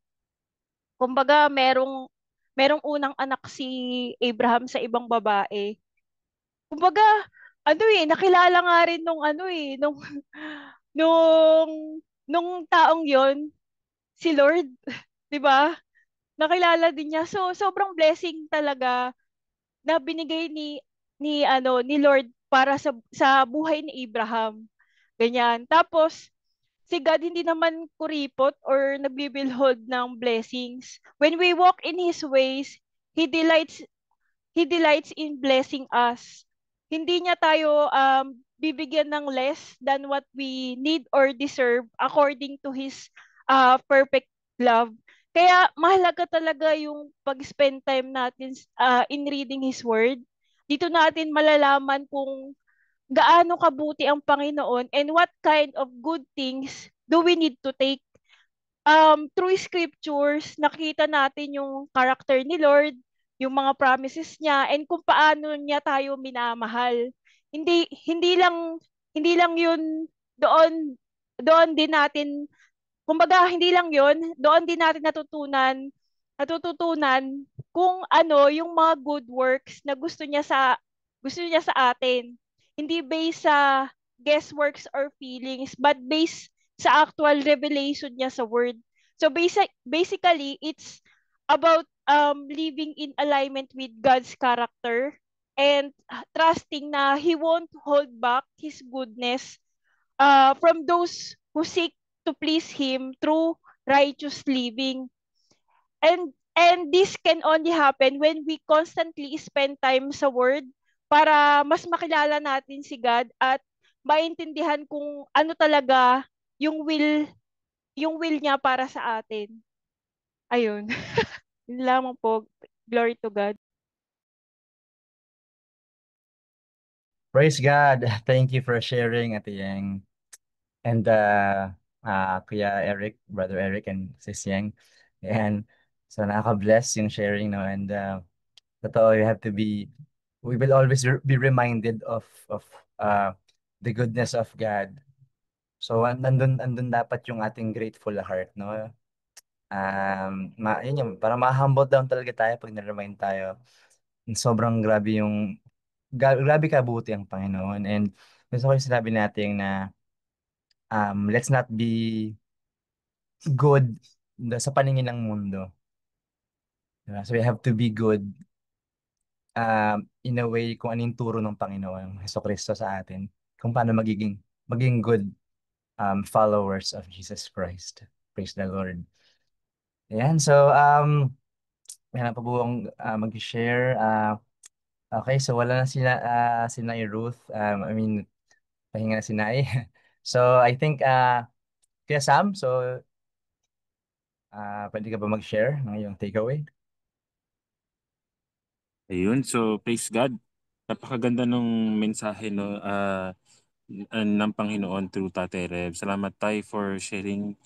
F: kumbaga merong unang anak si Abraham sa ibang babae. Kumbaga, nakilala nga rin nung nung taong 'yon si Lord, 'di ba? Nakilala din niya. So, sobrang blessing talaga na binigay ni Lord para sa buhay ni Abraham. Ganyan. Tapos, si God hindi naman kuripot or nagbibilhod ng blessings. When we walk in His ways, He delights He delights in blessing us. Hindi niya tayo bibigyan ng less than what we need or deserve according to His perfect love. Kaya mahalaga talaga yung pag-spend time natin in reading His Word. Dito natin malalaman kung gaano kabuti ang Panginoon and what kind of good things do we need to take. Through scriptures, nakita natin yung character ni Lord, yung mga promises niya, and kung paano niya tayo minamahal. Hindi lang yun doon doon din natin, kumbaga hindi lang yun, doon din natin natututunan kung ano yung mga good works na gusto niya sa atin. Hindi based sa guessworks or feelings, but based sa actual revelation niya sa word. So basically, it's about living in alignment with God's character and trusting na He won't hold back His goodness from those who seek to please Him through righteous living. And this can only happen when we constantly spend time sa Word para mas makilala natin si God at maintindihan kung ano talaga yung will niya para sa atin. Ayun. Yun lamang po. Glory to God.
C: Praise God. Thank you for sharing, Ate Yang. And Kuya Eric, Brother Eric, and Sis Yang. And so nakaka-bless yung sharing, no? And totoo, we will always be reminded of uh, the goodness of God. So andun dapat yung ating grateful heart, no? Yun yung, para ma-humble down talaga tayo pag na-remind tayo sobrang grabe grabe kabuti ang Panginoon. And gusto ko yung sinabi natin na let's not be good sa paningin ng mundo. Diba? So we have to be good in a way kung ano yung turo ng Panginoon Jesucristo sa atin. Kung paano maging good followers of Jesus Christ. Praise the Lord. Ayan, so meron pa po akong mag-share. Okay, so wala na si Nay Ruth. I mean, pahinga na si Nay. So I think Kuya Sam, so pwede ka ba mag-share ng iyong takeaway?
B: Ayun, so praise God. Napakaganda ng mensahe no ng Panginoon through Tate Rev. Salamat tayo for sharing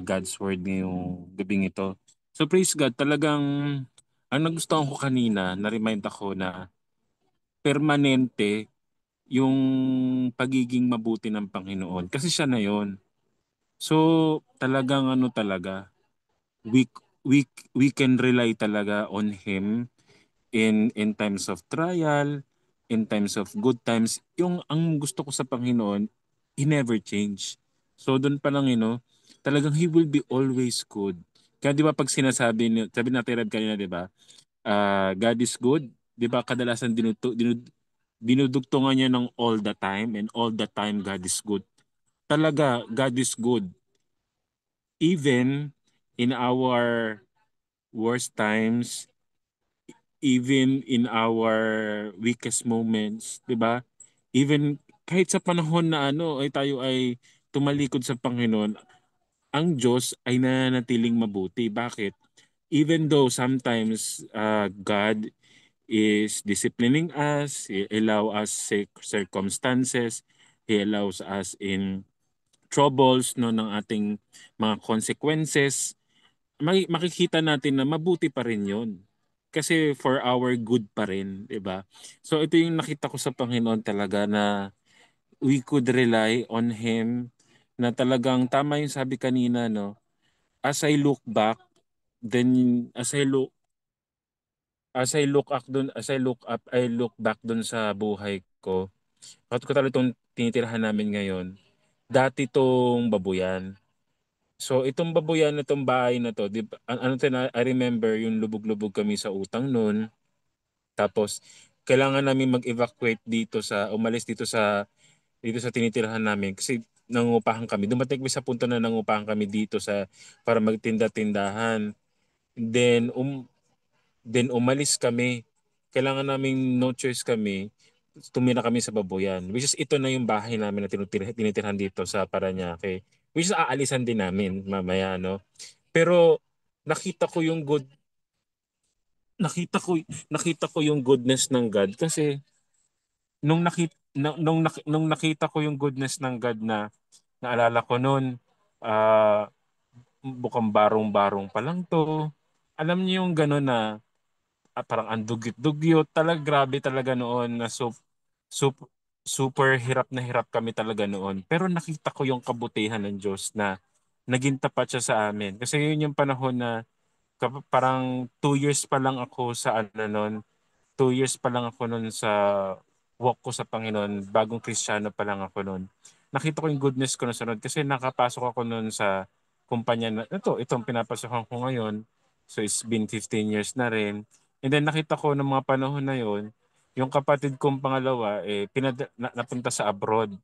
B: God's word ngayong gabing ito. So praise God, talagang ang nagustuhan ko kanina, na-remind ako na permanente yung pagiging mabuti ng Panginoon. Kasi siya na yon. So talagang we, we, we can rely talaga on Him in times of trial, in times of good times. Yung ang gusto ko sa Panginoon, He never change. So doon pa lang, talagang He will be always good. Kaya di ba pag sabi natin Reb kanina, di ba, God is good, di ba kadalasan dinudugtungan niya ng all the time, and all the time God is good. Talaga, God is good. Even in our worst times, even in our weakest moments, 'di ba? Even kahit sa panahon na ay tayo ay tumalikod sa Panginoon, ang Diyos ay nananatiling mabuti. Bakit? Even though sometimes God is disciplining us, He allow us circumstances, He allows us in troubles no ng ating mga consequences, makikita natin na mabuti pa rin yun. Kasi for our good pa rin, di ba? So ito yung nakita ko sa Panginoon talaga na we could rely on Him, na talagang tama yung sabi kanina, no? As I look back, then as I look back dun sa buhay ko. At ko talaga itong tinitirhan namin ngayon. Dati tong babuyan. So itong babuyan na itong bahay na to, di ba, I remember yung lubog-lubog kami sa utang noon. Tapos kailangan namin mag-evacuate umalis dito sa tinitirhan namin kasi nangungupahan kami. Dumating kami sa punto na nangungupahan kami dito para magtinda-tindahan. Then umalis kami. Kailangan namin, no choice kami, tumira kami sa babuyan. Which is ito na yung bahay namin na tinitirhan dito sa Parañaque. Which is aalisan din namin mamaya, no? Pero nakita ko yung good nakita ko yung goodness ng God kasi nung nakita ko yung goodness ng God, na naalala ko noon, bukang barong-barong pa lang to. Alam niyo yung gano'n na parang ang dugyot-dugyot. Talaga grabe talaga noon na sup- super hirap na hirap kami talaga noon. Pero nakita ko yung kabutihan ng Diyos na naging tapat siya sa amin. Kasi yun yung panahon na parang 2 years pa lang ako sa 2 years pa lang ako noon sa walk ko sa Panginoon. Bagong Kristiyano pa lang ako noon. Nakita ko yung goodness ko na sunod kasi nakapasok ako noon sa kumpanya na itong pinapasokan ko ngayon. So it's been 15 years na rin. And then nakita ko ng mga panahon na yon, yung kapatid kong pangalawa napunta sa abroad.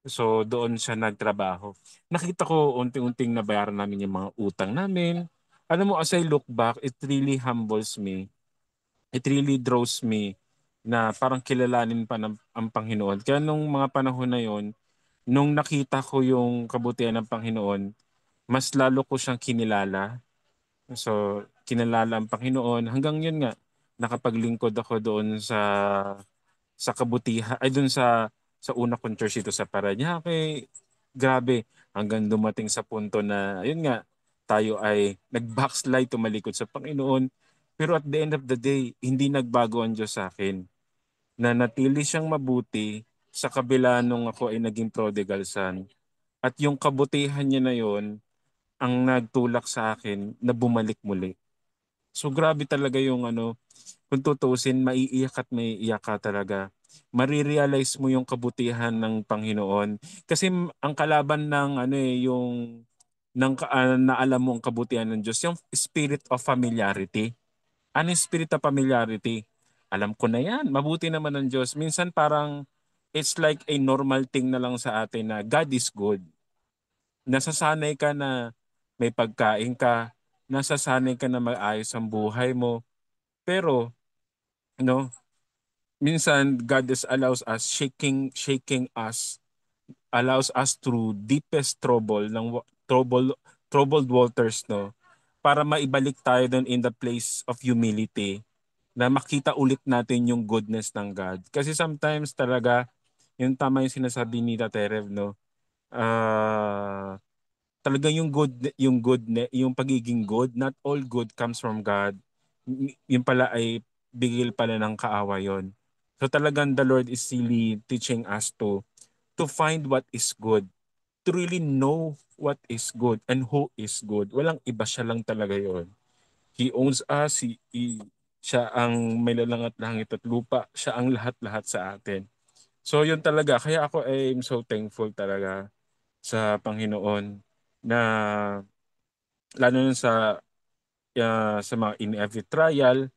B: So doon siya nagtrabaho. Nakita ko unting-unting nabayaran namin yung mga utang namin. Alam mo, as I look back, it really humbles me. It really draws me na parang kilalanin pa ang Panginoon. Kaya nung mga panahon na yon, nung nakita ko yung kabutihan ng Panginoon, mas lalo ko siyang kinilala. So, kinilala ang Panginoon. Hanggang yun nga, nakapaglingkod ako doon sa kabutihan, ay doon sa una kong church dito sa Parañaque. Grabe, hanggang dumating sa punto na, ayun nga, tayo ay nag-backslide, tumalikod sa Panginoon. Pero at the end of the day, hindi nagbago ang Diyos sa akin. Natili siyang mabuti sa kabila nung ako ay naging prodigal son. At yung kabutihan niya na yon ang nagtulak sa akin na bumalik muli. So grabe talaga yung kung tutuusin, maiiyak at maiiyak ka talaga. Marirealize mo yung kabutihan ng Panginoon. Kasi ang kalaban ng yung na alam mo ang kabutihan ng Diyos, yung spirit of familiarity. Ano yung spirit of familiarity? Alam ko na yan, mabuti naman ng Diyos. Minsan parang it's like a normal thing na lang sa atin na God is good. Nasasanay ka na may pagkain ka, nasasanay ka na maayos ang buhay mo. Pero, no, minsan God is allows us shaking us, allows us through deepest troubled waters, no, para maibalik tayo doon in the place of humility, na makita ulit natin yung goodness ng God. Kasi sometimes talaga yung tama yung sinasabi ni Taterev, no, talaga yung pagiging good, not all good comes from God. Yung pala ay bigil pala ng kaawa yon. So talagang the Lord is really teaching us to find what is good, to really know what is good and who is good. Walang iba, siya lang talaga yon. He owns us, siya ang may lalangat-langit at lupa, siya ang lahat-lahat sa atin. So yun talaga, kaya ako ay I'm so thankful talaga sa Panginoon na lalo na sa mga in every trial,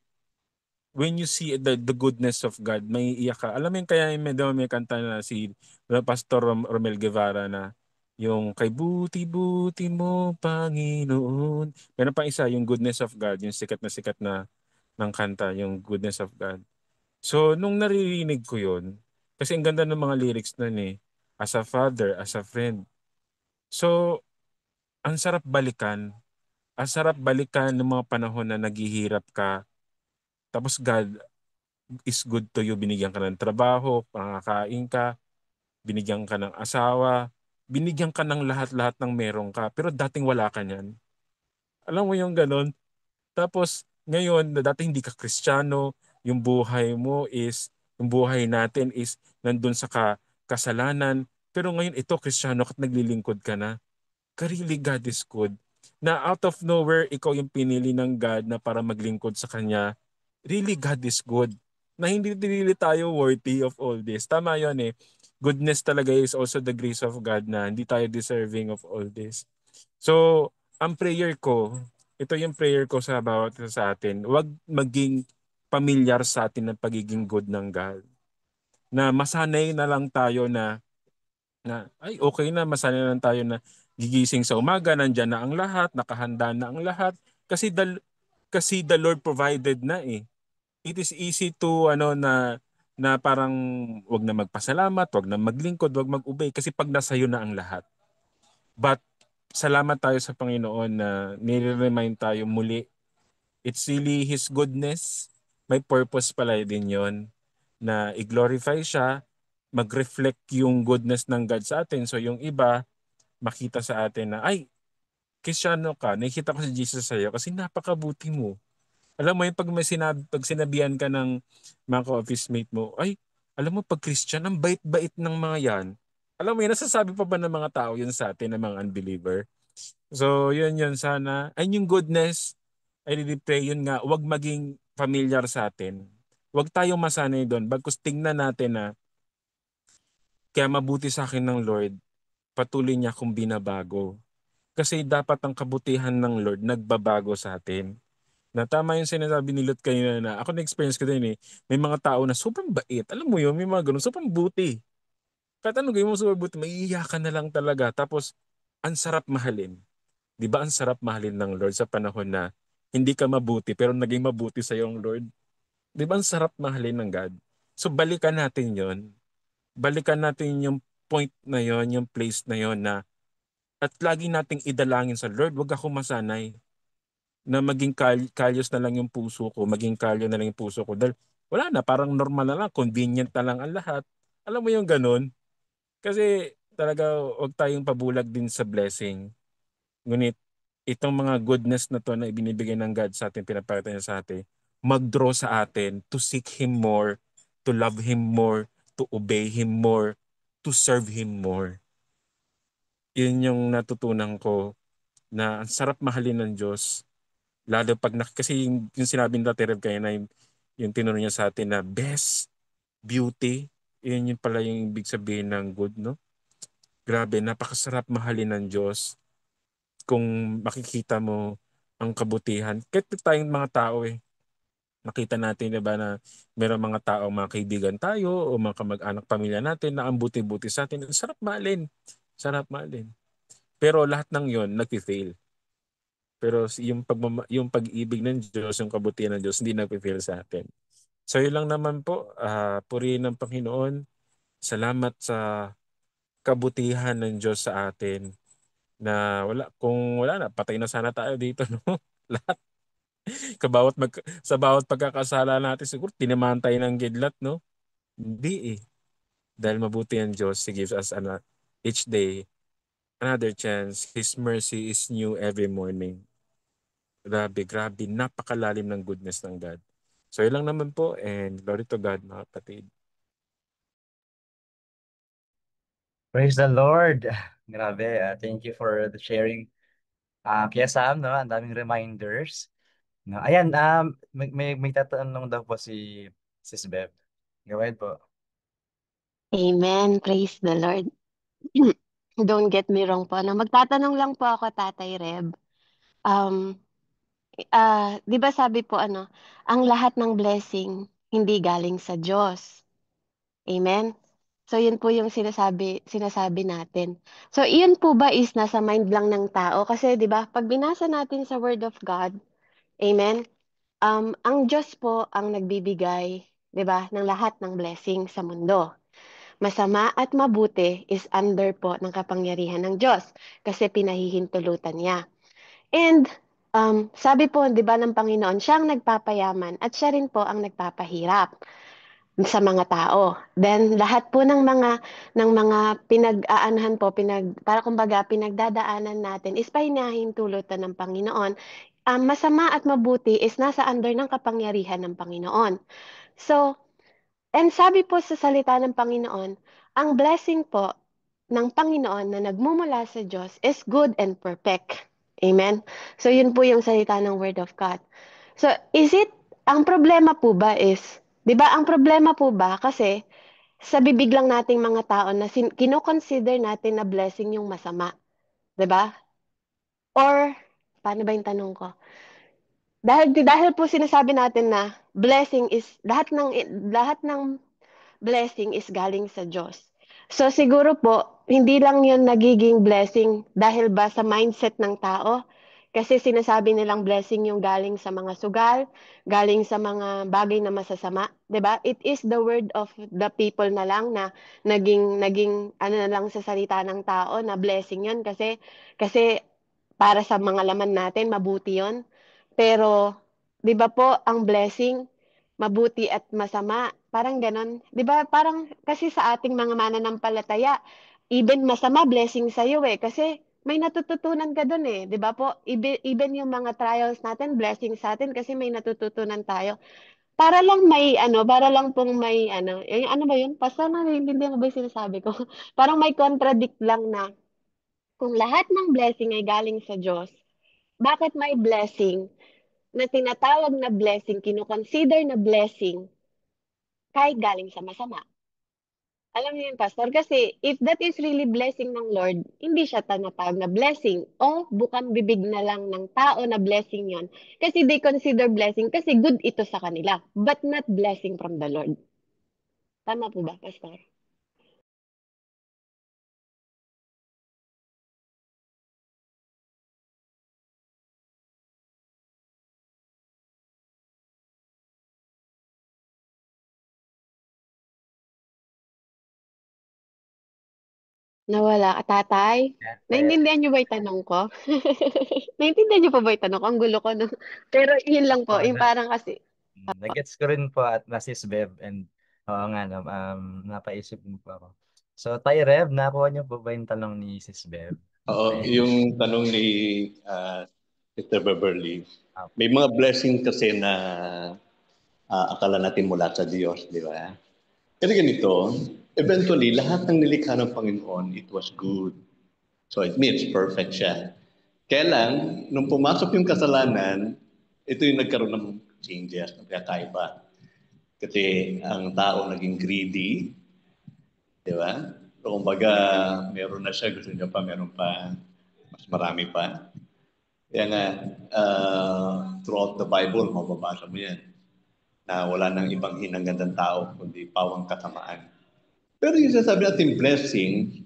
B: when you see the goodness of God, may iyak ka. Alam mo yun, kaya may kanta na si Pastor Romel Guevara na yung kay buti-buti mo, Panginoon. Meron pang isa, yung goodness of God, yung sikat na ng kanta, yung goodness of God. So, nung naririnig ko yun, kasi ang ganda ng mga lyrics nun eh, as a father, as a friend. So, ang sarap balikan. Ang sarap balikan ng mga panahon na naghihirap ka. Tapos God is good to you. Binigyan ka ng trabaho, pangakain ka, binigyan ka ng asawa, binigyan ka ng lahat-lahat ng meron ka. Pero dating wala ka niyan. Alam mo yung ganun? Tapos ngayon, na dati hindi ka Kristiyano, yung buhay natin is nandun sa kasalanan. Pero ngayon ito, Kristiyano ka at naglilingkod ka na. Really, God is good. Na out of nowhere, ikaw yung pinili ng God na para maglingkod sa Kanya. Really, God is good. Na hindi really tayo worthy of all this. Tama yun eh. Goodness talaga is also the grace of God na hindi tayo deserving of all this. So, ang prayer ko, ito yung prayer ko sa bawat isa sa atin, huwag maging pamilyar sa atin ng pagiging good ng God. Na masanay na lang tayo na ay okay na, masanay na lang tayo na gigising sa umaga, nandyan na ang lahat, nakahanda na ang lahat. Kasi the Lord provided na eh. It is easy to na parang wag na magpasalamat, wag na maglingkod, wag mag-obey kasi pag nasa iyo na ang lahat. But salamat tayo sa Panginoon na nire-remind tayo muli. It's really His goodness. May purpose pala din yon na i-glorify siya, mag-reflect yung goodness ng God sa atin. So yung iba, makita sa atin na, ay, Kristiyano ka, nakikita ko si Jesus sa iyo kasi napakabuti mo. Alam mo yung pag sinabihan ka ng mga ka-office mate mo, ay, alam mo pag Christian, ang bait-bait ng mga yan. Alam mo yun, nasasabi pa ba ng mga tao yun sa atin, ng mga unbeliever? So, yun sana. And yung goodness, I really pray yun nga, wag maging familiar sa atin. Wag tayong masanay doon. Bagkus tingnan natin na, kaya mabuti sa akin ng Lord, patuloy niya akong binabago. Kasi dapat ang kabutihan ng Lord nagbabago sa atin. Na tama yung sinasabi ni Lot kanina na ako na-experience ko din eh. May mga tao na sobrang bait. Alam mo yun, may mga ganun, sobrang buti. Kahit ano gawin mo sobrang buti, maiiyakan na lang talaga. Tapos, ang sarap mahalin. Di ba ang sarap mahalin ng Lord sa panahon na hindi ka mabuti pero naging mabuti sa ang Lord? Di ba ang sarap mahalin ng God? So balikan natin yon. Balikan natin yung point na yon, yung place na yon na at lagi nating idalangin sa Lord, wag ako masanay na maging kalyos na lang yung puso ko, maging kalyo na lang yung puso ko. Dahil wala na, parang normal na lang, convenient na lang ang lahat. Alam mo yung ganun? Kasi talaga huwag tayong pabulag din sa blessing. Ngunit itong mga goodness na to na ibinibigay ng God sa atin, pinapakita niya sa atin, mag-draw sa atin to seek Him more, to love Him more, to obey Him more, to serve Him more. Yun yung natutunan ko na ang sarap mahalin ng Diyos Lalo pag kasi yung sinabi ni Ate Rev kayo na yung tinuro niya sa atin na best beauty, yun pala yung ibig sabihin ng good, no? Grabe, napakasarap mahalin ng Diyos kung makikita mo ang kabutihan. Kahit tayong mga tao nakita natin, diba, na meron mga tao, mga kaibigan tayo o mga kamag-anak pamilya natin na ang buti-buti sa atin. Sarap mahalin. Sarap mahalin. Pero lahat ng yon nag-fail. Pero yung pag-ibig ng Diyos, yung kabutihan ng Diyos, hindi nag-fail sa atin. So yun lang naman po, purihin ng Panginoon. Salamat sa kabutihan ng Diyos sa atin na kung wala na, patay na sana tayo dito, no? Lahat. Sa bawat pagkakasala natin, siguro tinamaan tayo ng kidlat, no? Hindi eh. Dahil mabuti ang Diyos, He gives us each day another chance. His mercy is new every morning. Grabe, grabe. Napakalalim ng goodness ng God. So yun lang naman po, and glory to God, mga kapatid.
C: Praise the Lord. Grabe. Thank you for the sharing. Kaya Sam, no, ang daming reminders. No, ayan, may tatanong daw po si Sis Bev. Go ahead po.
G: Amen. Praise the Lord. Don't get me wrong po. No? Magtatanong lang po ako, Tatay Reb. Um, 'Di ba sabi po ang lahat ng blessing hindi galing sa Diyos. Amen. So yun po yung sinasabi natin. So iyon po ba is nasa mind lang ng tao kasi 'di ba pag binasa natin sa Word of God, amen. Ang Diyos po ang nagbibigay, 'di ba, ng lahat ng blessing sa mundo. Masama at mabuti is under po ng kapangyarihan ng Diyos kasi pinahihintulutan niya. And sabi po, 'di ba ng Panginoon, siya ang nagpapayaman at siya rin po ang nagpapahirap sa mga tao. Then lahat po ng mga pinag-aanuhan po, para kumbaga pinagdadaanan natin is pinahihintulutan ng Panginoon. Masama at mabuti is nasa under ng kapangyarihan ng Panginoon. So, and sabi po sa salita ng Panginoon, ang blessing po ng Panginoon na nagmumula sa Diyos is good and perfect. Amen? So, yun po yung salita ng Word of God. So, ang problema po ba is, di ba, ang problema po ba kasi sa bibig lang nating mga tao na kino-consider natin na blessing yung masama. Di ba? Or, paano ba yung tanong ko? Dahil po sinasabi natin na lahat ng blessing is galing sa Diyos. So siguro po, hindi lang yun nagiging blessing dahil ba sa mindset ng tao? Kasi sinasabi nilang blessing yung galing sa mga sugal, galing sa mga bagay na masasama, 'di ba? It is the word of the people na lang na naging ano na lang sa salita ng tao na blessing 'yun kasi para sa mga laman natin mabuti 'yun. Pero 'di ba po ang blessing mabuti at masama. Parang ganon. 'Di ba? Parang kasi sa ating mga mananampalataya, even masama, blessing sa'yo eh. Kasi may natututunan ka dun eh. 'Di ba po? Even yung mga trials natin, blessing sa atin kasi may natututunan tayo. Para lang pong may ano ba yun? Pastor, naiintindihan mo ba yung sinasabi ko? Parang may contradict lang na kung lahat ng blessing ay galing sa Diyos, bakit may blessing na tinatawag na blessing, kino-consider na blessing kahit galing sa masama. Alam niyo yun, Pastor, kasi if that is really blessing ng Lord, hindi siya tinatawag na blessing o bukang bibig na lang ng tao na blessing yon. Kasi they consider blessing kasi good ito sa kanila, but not blessing from the Lord. Tama po ba, Pastor? Nawala ka, tatay? Naintindihan niyo ba yung tanong ko? Naintindihan niyo pa ba yung tanong ko? Ang gulo ko, no? Pero yun lang po, yung parang kasi,
C: Nagets ko rin po at na Sis Bev and oo nga, no, napaisip din po ako. So, Tay Rev, nakuha niyo po ba yung tanong ni Sis Bev?
A: Oo, yung tanong ni Sister Beverly,
C: Ah,
A: may mga blessing kasi na akala natin mula sa Diyos, di ba? Kasi ganito, eventually, lahat ng nilikha ng Panginoon, it was good. So it means perfect siya. Kaya lang, nung pumasok yung kasalanan, ito yung nagkaroon ng changes, ng kakaiba. Kasi ang tao naging greedy, di ba? So, kumbaga, meron na siya, gusto niya pa, meron pa, mas marami pa. Kaya nga, throughout the Bible, mababasa mo yan, na wala nang ibang hinangan ng tao, kundi pawang katamaan. Pero yung sasabi natin blessing,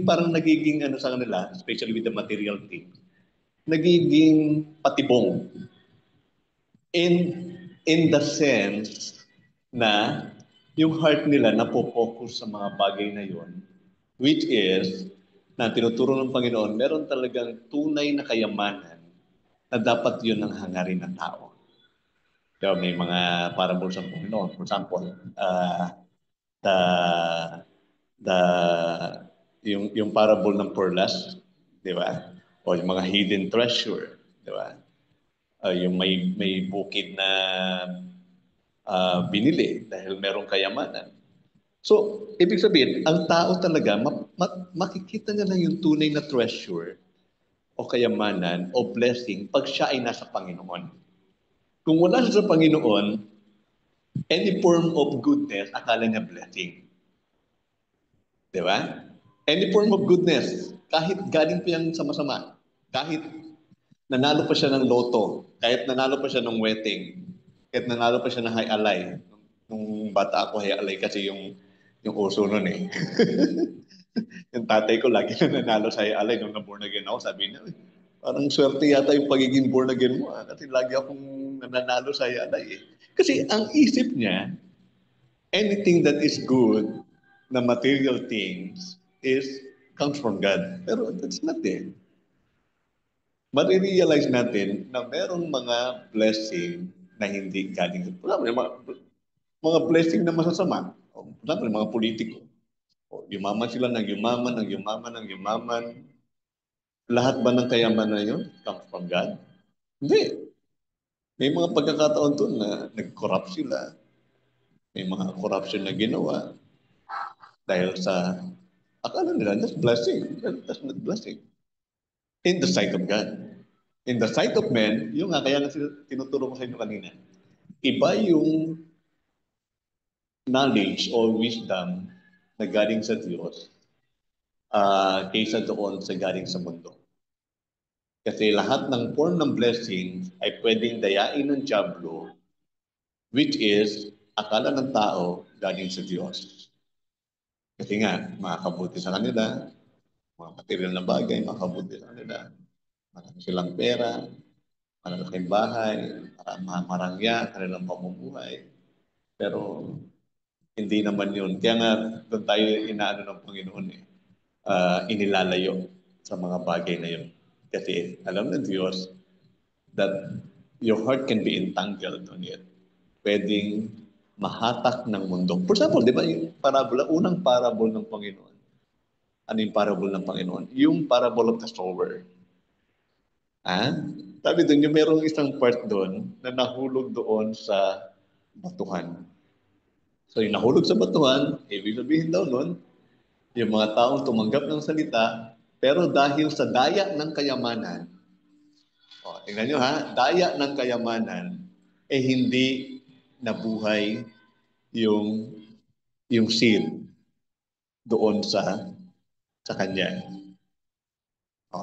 A: parang nagiging ano sa kanila, especially with the material things, nagiging patibong. In the sense na yung heart nila napopokus sa mga bagay na yon, which is, na tinuturo ng Panginoon, meron talagang tunay na kayamanan na dapat yun ang hangarin ng tao. So, may mga parables ng Panginoon. For example, the the yung parable ng pearls, di ba? O yung mga hidden treasure, di ba? Yung may bukid na binili dahil merong kayamanan. So, ibig sabihin, ang tao talaga, makikita niya lang yung tunay na treasure o kayamanan o blessing pag siya ay nasa Panginoon. Kung wala siya sa Panginoon, any form of goodness, akala niya blessing. Di ba? Any form of goodness, kahit galing pa yan sa masama, kahit nanalo pa siya ng loto, kahit nanalo pa siya ng wedding, kahit nanalo pa siya ng high alay. Nung bata ako, high alay kasi yung uso nun eh. Yung tatay ko lagi na nanalo sa high alay nung na-born again ako. Sabi niya, parang swerte yata yung pagiging born again mo. Kasi lagi akong nanalo sa high alay eh. Kasi ang isip niya, anything that is good na material things comes from God. Pero that's not it. Marirealize natin na merong mga blessing na hindi galing sa mga blessing na masasama. For example, mga politiko. Yumaman sila ng yumaman. Lahat ba ng kayaman na yun comes from God? Hindi. May mga pagkakataon doon na nag-corrupt sila. May mga corruption na ginawa dahil sa akala nila that's blessing. That's not blessing. In the sight of God. In the sight of men, yung nga, kaya nga tinuturo ko sa inyo kanina, iba yung knowledge or wisdom na galing sa Diyos kaysa doon sa galing sa mundo. Kasi lahat ng form ng blessing ay pwedeng dayain ng diablo, which is akala ng tao galing sa Diyos. Kasi nga, makakabuti sa kanila, mga material na bagay, makakabuti sa kanila, marami silang pera, malalaking bahay, marangya, kanilang pamumuhay. Pero hindi naman yun. Kaya nga, doon tayo inaano ng Panginoon eh. Inilalayo sa mga bagay na yun. Kasi alam ng Diyos that your heart can be entangled on it. Pwedeng mahatak ng mundo. For example, di ba yung parabola, unang parable ng Panginoon. Ano yung parable ng Panginoon? Yung parable of the sower. Sabi doon, yung merong isang part doon na nahulog doon sa batuhan. So yung nahulog sa batuhan, ibig sabihin daw noon, yung mga taong tumanggap ng salita, pero dahil sa daya ng kayamanan, tingnan nyo ha, daya ng kayamanan, hindi nabuhay yung seed doon sa kanya.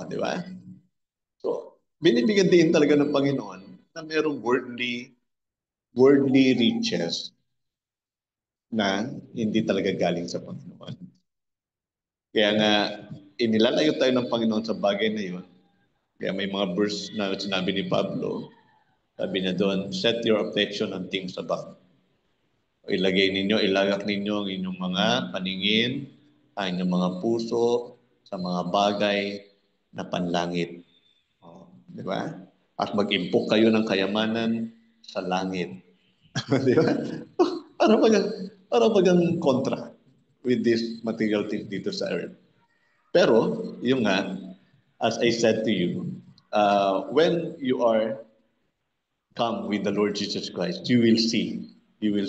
A: Di ba? So, binibigyan din talaga ng Panginoon na merong worldly riches na hindi talaga galing sa Panginoon. Kaya nga, inilalayo tayo ng Panginoon sa bagay na yun. Kaya may mga verse na sinabi ni Pablo, sabi niya doon, set your affection on things above. Ilagak ninyo ang inyong mga paningin, ang inyong mga puso sa mga bagay na panlangit. Di ba? At mag-impok kayo ng kayamanan sa langit. Di ba? Para bagang kontra with this material things dito sa earth. Pero, yung nga, as I said to you, when you are come with the Lord Jesus Christ, you will see, you will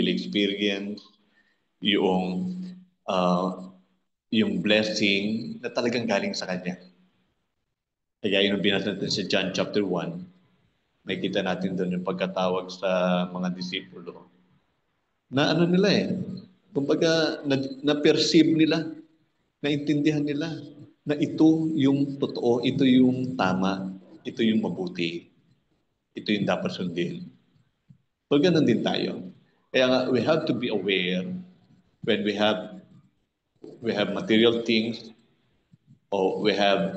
A: experience yung blessing na talagang galing sa Kanya. Kaya yung binasa natin sa John chapter 1, Nakikita natin doon yung pagkatawag sa mga disipulo. Na ano nila kumbaga na-perceive nila, naintindihan nila na ito yung totoo, ito yung tama, ito yung mabuti, ito yung dapat sundin. So ganun din tayo. Kaya nga, we have to be aware when we have material things or we have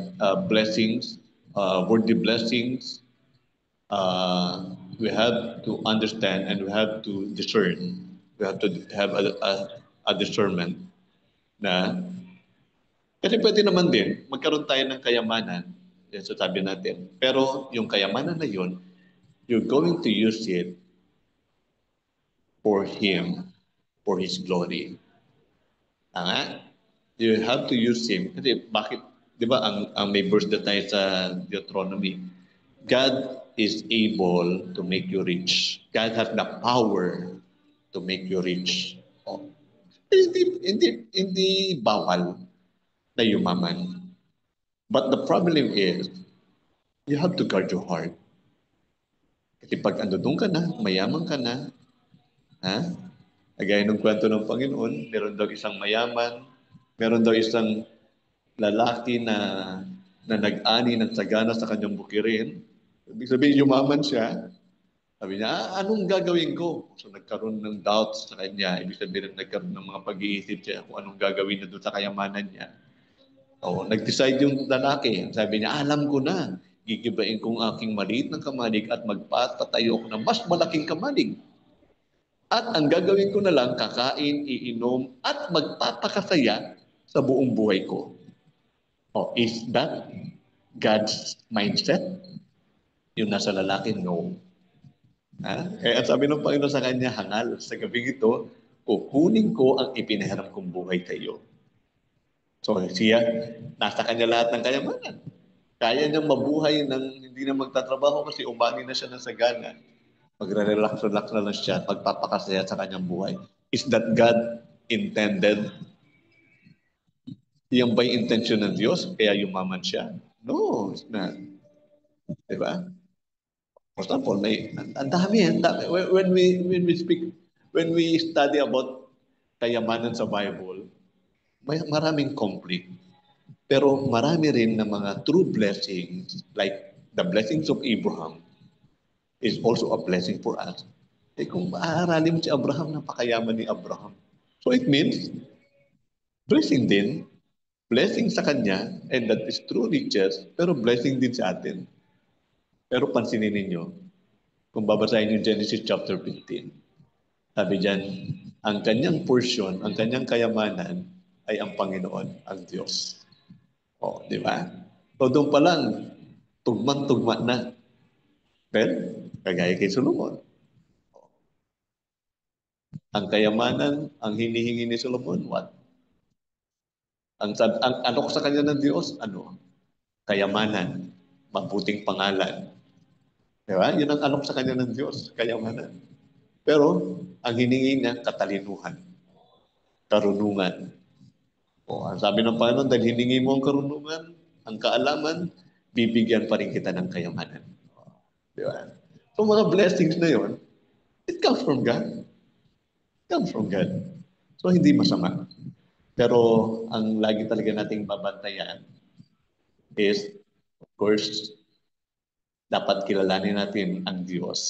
A: blessings, worldly blessings. We have to understand and we have to discern. We have to have a discernment na kasi pwede naman din magkaroon tayo ng kayamanan, yan sasabi natin. Pero yung kayamanan na yun, you're going to use it for Him, for His glory. Tama? You have to use Him. Kasi bakit, di ba, ang may verse na tayo sa Deuteronomy, God is able to make you rich. God has the power to make you rich. Oh. Hindi bawal na yumaman. But the problem is, you have to guard your heart. Kasi pag andun ka na, mayaman ka na, ha? Agaya ng kwento ng Panginoon, meron daw isang mayaman, meron daw isang lalaki na nag-ani ng sagana sa kanyang bukirin. Ibig sabihin, yumaman siya. Sabi niya, anong gagawin ko? So nagkaroon ng doubts sa kanya. Ibig sabihin, nagkaroon ng mga pag-iisip siya kung anong gagawin na doon sa kayamanan niya. O, nag-decide yung lalaki. Sabi niya, alam ko na. Gigibain kong aking maliit ng kamalig at magpatatayo ako ng mas malaking kamalig. At ang gagawin ko na lang, kakain, iinom, at magpapakasaya sa buong buhay ko. Oh, is that God's mindset? Yung nasa lalaki, no. Kaya sabi ng Panginoon sa kanya, hangal, sa gabing ito, kukunin ko ang ipinahiram kong buhay sa iyo. So siya, nasa kanya lahat ng kayamanan. Kaya niyang mabuhay ng hindi na magtatrabaho kasi umani na siya ng sagana. Magre-relax-relax na lang siya, magpapakasaya sa kanyang buhay. Is that God intended? Yan ba yung intention ng Diyos? Kaya yumaman siya? No, it's not. Diba? For example, ang dami. When we study about kayamanan sa Bible, may maraming conflict. Pero marami rin na mga true blessings, like the blessings of Abraham, is also a blessing for us. Kung aaralin mo si Abraham, napakayaman ni Abraham. So it means, blessing din, blessing sa kanya, and that is true riches, pero blessing din sa atin. Pero pansinin ninyo, kung babasahin yung Genesis chapter 15, sabi dyan, ang kanyang portion, ang kanyang kayamanan, ay ang Panginoon, ang Diyos. O, di ba? So doon pa lang, tugma na. Well, kagaya kay Solomon. Ang kayamanan, ang hinihingi ni Solomon, what? Ang alok sa kanya ng Diyos, ano? Kayamanan, mabuting pangalan. Di ba? Yun ang alok sa kanya ng Diyos, kayamanan. Pero, ang hiningi niya, katalinuhan, karunungan. O, ang sabi ng Panginoon, dahil hiningi mo ang karunungan, ang kaalaman, bibigyan pa rin kita ng kayamanan. Di ba? So, mga blessings na yon, it comes from God. It comes from God. So, hindi masama. Pero, ang lagi talaga nating babantayan is, of course, dapat kilalanin natin ang Diyos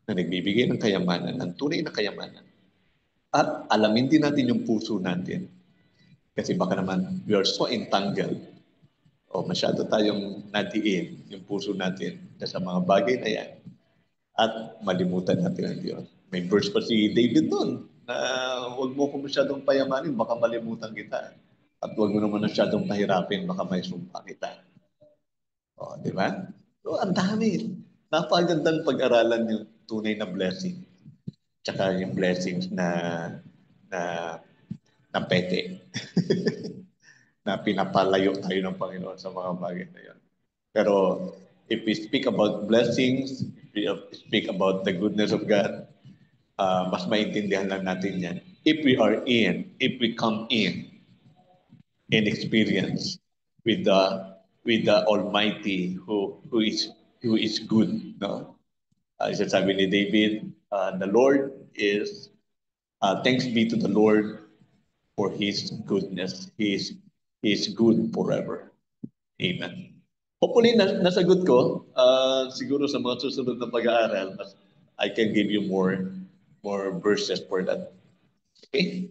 A: na nagbibigay ng kayamanan, ng tunay na kayamanan. At alamin din natin yung puso natin. Kasi baka naman, we are so entangled o masyado tayong nadiin yung puso natin sa mga bagay na yan at malimutan natin ang Diyos. May verse pa si David doon na huwag mo kung masyadong payamanin, baka malimutan kita. At huwag mo naman masyadong pahirapin, baka may sumpa kita. O, di ba? So, ang dami. Napagandang pag-aralan yung tunay na blessing. Tsaka yung blessings na pete. Na pinapalayo tayo ng Panginoon sa mga bagay na yun. Pero if we speak about blessings, if we speak about the goodness of God, mas maintindihan lang natin yan. If we come in experience with the Almighty who is good, no? Sabi ni David, the Lord is, thanks be to the Lord for His goodness. He is good forever. Amen. Hopefully, nasagot ko. Siguro sa mga susunod na pag-aaral, I can give you more verses for that. Okay?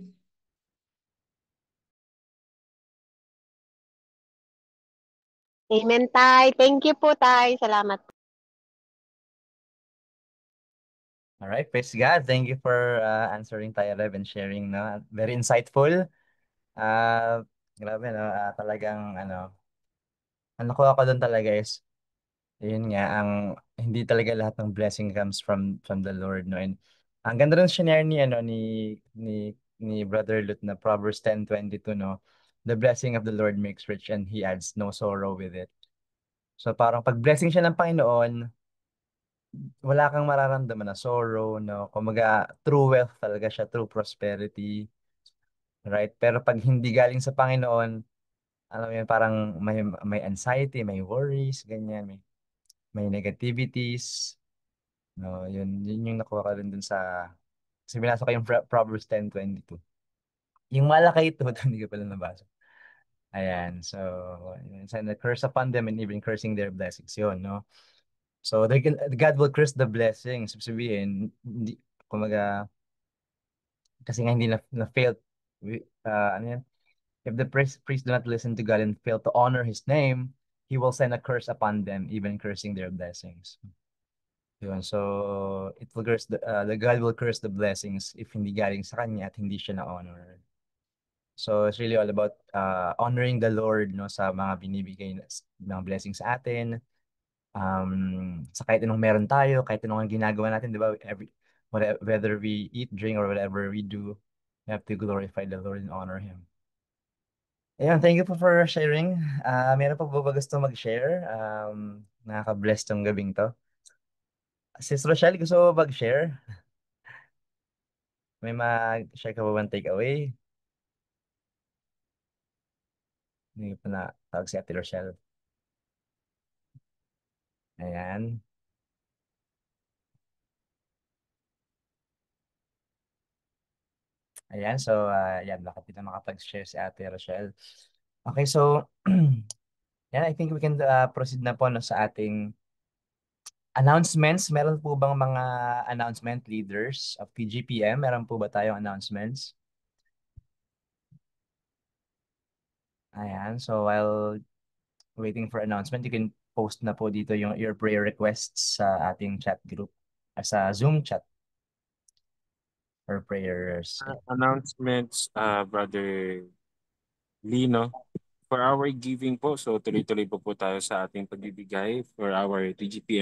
G: Amen, Tay. Thank you po, Tay. Salamat.
C: All right, praise God. Thank you for answering, Tay Rev, and sharing, no? Very insightful. Grabe, no? Talagang, ano, ang nakuha ko doon talaga is, yun nga, hindi talaga lahat ng blessing comes from the Lord, no? And ang ganda rin share ni, ano, ni Brother Lut na Proverbs 10:22, no? The blessing of the Lord makes rich and He adds no sorrow with it. So parang pag blessing siya ng Panginoon, wala kang mararamdaman na sorrow, no? Kumaga, true wealth talaga siya, true prosperity, right? Pero pag hindi galing sa Panginoon, alam mo yun, parang may anxiety, may worries, ganyan, may negativities, no? Yun yung nakuha ko rin dun sa, kasi binasa ko yung Proverbs 10:22. Yung malaki ito, hindi ko pala nabasa. Ayan, so, yun, the curse upon them and even cursing their blessings, yun, no? So, God will curse the blessings. Sabihin, hindi, kumaga, kasi nga hindi na-fail, ano yan? If the priest do not listen to God and fail to honor His name, He will send a curse upon them, even cursing their blessings. Yun, so, it will curse the God will curse the blessings if hindi galing sa Kanya at hindi siya na-honor. So, it's really all about honoring the Lord, no, sa mga binibigay ng blessings sa atin. Sa kahit anong meron tayo, kahit anong ginagawa natin, di ba? Whether we eat, drink, or whatever we do, we have to glorify the Lord and honor Him. Ayan, thank you po for sharing. Meron pa po ba gusto mag-share? Nakaka-bless tong gabing to. Sis Rochelle, gusto mo mag-share? May mag-share ka ba bang takeaway? Hindi pa na tawag si Ate Rochelle. Ayan. Ayan, so, yan, bakit hindi na makapag-share si Ate Rochelle. Okay, so, yan, I think we can proceed na po, no, sa ating announcements. Meron po bang mga announcement leaders of PGPM? Meron po ba tayong announcements? Ayan, so while waiting for announcement, you can post na po dito your prayer requests sa ating chat group, sa Zoom chat for prayers.
B: Announcements, Brother Lino. For our giving po, so tuloy-tuloy po tayo sa ating pagbibigay for our TGPM